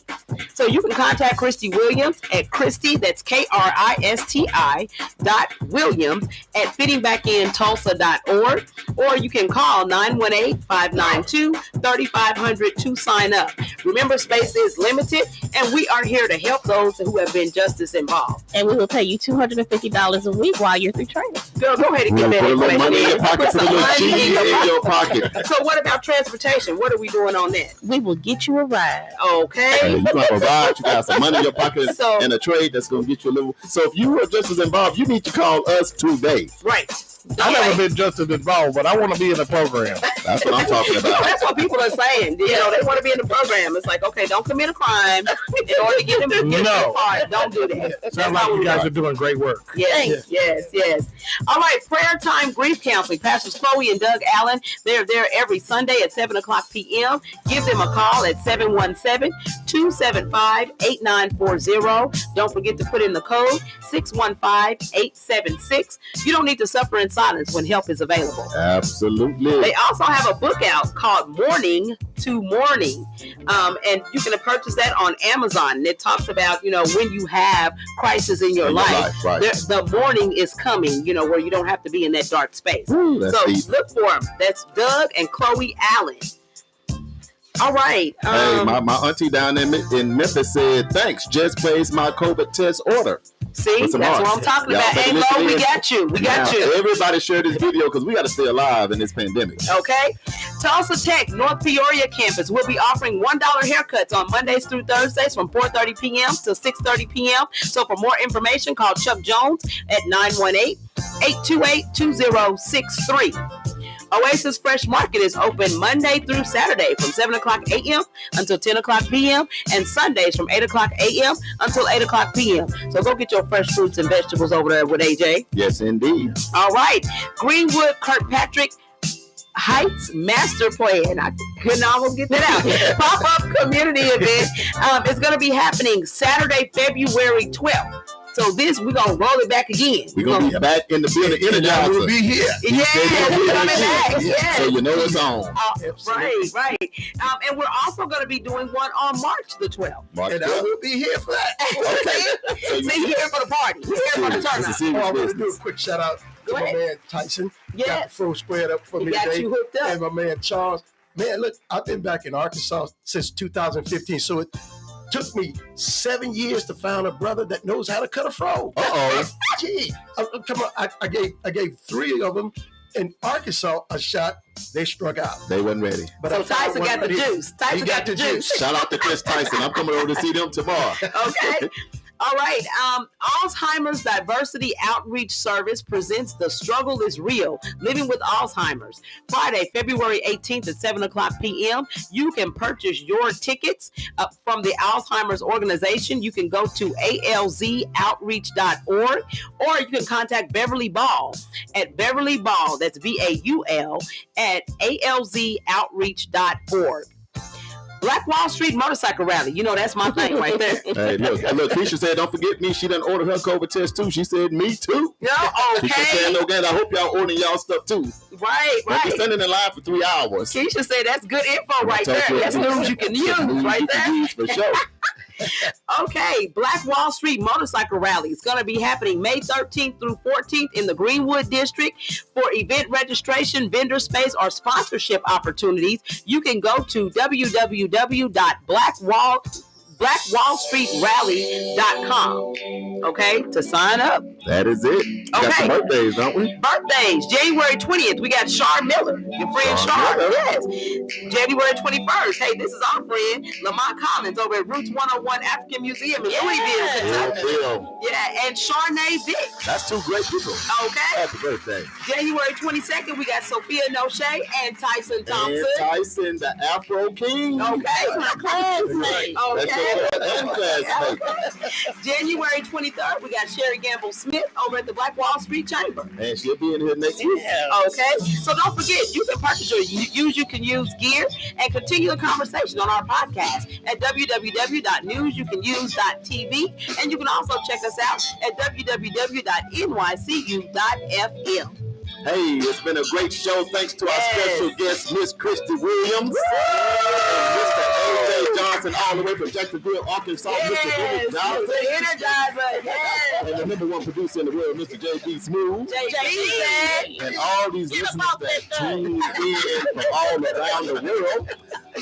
So you can contact Christy Williams at Christy, that's KRISTI.Williams at fittingbackin.tulsa.org, or you can call 918-592-3500 to sign up. Remember, space is limited, and we are here to help those who have been just as involved. And we will pay you $250 a week while you're through training. Girl, go ahead and get that information. Money in your pocket, put a little cheese in your pocket. So what about transportation? What are we doing on that? We will get you a ride. Okay. Hey, you got a ride, you got some money in your pocket and a trade that's going to get you a little. So if you are just as involved, you need to call us today. Right. I've never been just as involved, but I want to be in the program. That's what I'm talking about. That's what people are saying. You know, they want to be in the program. It's like, okay, don't commit a crime in order to get them to part. Don't do that. Sounds like you guys are doing great work. Yes. All right, prayer time grief counseling. Pastors Chloe and Doug Allen, they're there every Sunday at 7:00 p.m. Give them a call at 717-275-8940. Don't forget to put in the code 615-876. You don't need to suffer in silence when help is available. Absolutely. They also have a book out called Morning to Morning, and you can purchase that on Amazon. And it talks about, you know, when you have crisis in your life, right. The morning is coming, you know, where you don't have to be in that dark space. Ooh, so deep. Look for them. That's Doug and Chloe Allen. All right. Hey, my auntie down in Memphis said, thanks, just placed my COVID test order. See, that's what I'm talking about. Hey, Lo, we got you. Everybody share this video because we got to stay alive in this pandemic. Okay. Tulsa Tech North Peoria campus will be offering $1 haircuts on Mondays through Thursdays from 4:30 p.m. to 6:30 p.m. So for more information, call Chuck Jones at 918-828-2063. Oasis Fresh Market is open Monday through Saturday from 7:00 a.m. until 10:00 p.m. and Sundays from 8:00 a.m. until 8:00 p.m. So go get your fresh fruits and vegetables over there with AJ. Yes, indeed. All right. Greenwood Kirkpatrick Heights Master Plan. I couldn't almost get that out. Pop-up community event is going to be happening Saturday, February 12th. So we're going to roll it back again. We're going to be back in the building. We'll be here. Yeah, we're coming back. Yeah. So you know it's on. Right. And we're also going to be doing one on March the 12th. And I will be here for that. Okay. See, you're here for the party. You're here for the turnout. I want to do a quick shout out to my man Tyson. Yes. Got the phone squared up for me got today. You hooked up. And my man Charles. Man, look, I've been back in Arkansas since 2015. So it took me 7 years to find a brother that knows how to cut a fro. Gee, come on! I gave 3 of them in Arkansas a shot. They struck out. They wasn't ready. But so Tyson got the juice. Tyson got the juice. Shout out to Chris Tyson. I'm coming over to see them tomorrow. Okay. All right. Alzheimer's Diversity Outreach Service presents The Struggle is Real, Living with Alzheimer's. Friday, February 18th at 7:00 p.m. You can purchase your tickets from the Alzheimer's organization. You can go to alzoutreach.org, or you can contact Beverly Ball at Beverly Ball, that's BAUL, at alzoutreach.org. Black Wall Street Motorcycle Rally. You know, that's my thing right there. Hey, look, Keisha said, don't forget me. She done ordered her COVID test too. She said, me too. No, okay. Keisha said, no, again, I hope y'all ordering y'all stuff too. Right. Don't be standing in line for 3 hours. Keisha said, that's good info right there. That's news you can use right there. For sure. Okay, Black Wall Street Motorcycle Rally is going to be happening May 13th through 14th in the Greenwood District. For event registration, vendor space, or sponsorship opportunities, you can go to www.blackwallstreetrally.com. Okay, to sign up. That is it. We got some birthdays, don't we? Birthdays. January 20th, we got Shar Miller, your friend Shar. Yes. January 21st, hey, this is our friend Lamont Collins over at Roots 101 African Museum in Louisville, Kentucky. Yeah, and Sharnae Vick. That's 2 great people. Okay. Happy birthday. January 22nd, we got Sophia Noche and Tyson Thompson. And Tyson, the Afro King. Okay, my classmate. Okay. That's your classmate. January 23rd, we got Sherry Gamble Smith. Smith over at the Black Wall Street Chamber. And she'll be in here next week. Okay. So don't forget, you can purchase your You Can Use gear and continue the conversation on our podcast at www.newsyoucanuse.tv. And you can also check us out at www.nycu.fm. Hey, it's been a great show. Thanks to our special guest, Miss Christy Williams. And Mr. A.J. Johnson, all the way from Jacksonville, Arkansas. Mr. Dennis Johnson. The Energizer. And the number one producer in the world, Mr. J.B. Smooth. JB. And all these listeners that tune in from all around the world.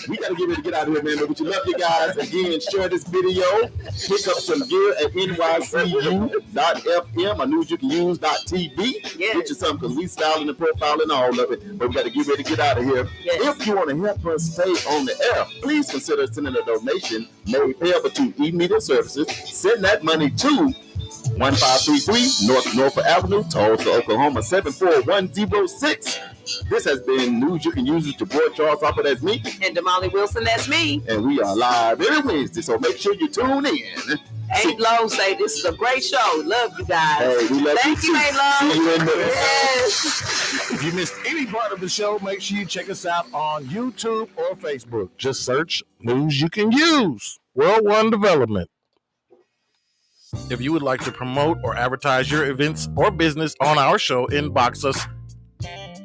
We got to get ready to get out of here, man. But we love you guys. Again, share this video. Pick up some gear at nycu.fm or newsyoucanuse.tv. Get you something because we styling and profiling all of it. But we got to get ready to get out of here. If you want to help us stay on the air, please consider sending a donation made payable to E-Media Services. Send that money to 1533 North Norfolk Avenue, Tulsa, Oklahoma 74106. This has been News You Can Use. It's your boy Charles Harper, that's me. And Damali Wilson, that's me. And we are live every Wednesday, so make sure you tune in. Ain't Low say this is a great show. Love you guys. Hey, we love Thank you, Ain't Low. See you in there. Yes. If you missed any part of the show, make sure you check us out on YouTube or Facebook. Just search News You Can Use. World One Development. If you would like to promote or advertise your events or business on our show, inbox us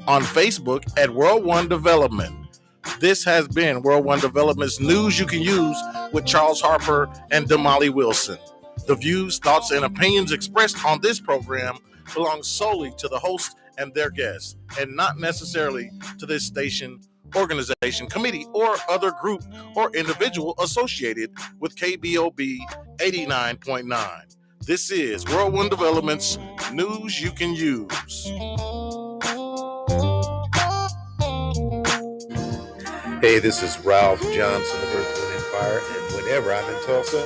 on Facebook at World One Development. This has been World One Development's News You Can Use with Charles Harper and Damali Wilson. The views, thoughts, and opinions expressed on this program belong solely to the host and their guests, and not necessarily to this station, organization, committee, or other group or individual associated with KBOB 89.9. This is World One Development's News You Can Use. Hey, this is Ralph Johnson of Earth, Wind & Fire, and whenever I'm in Tulsa,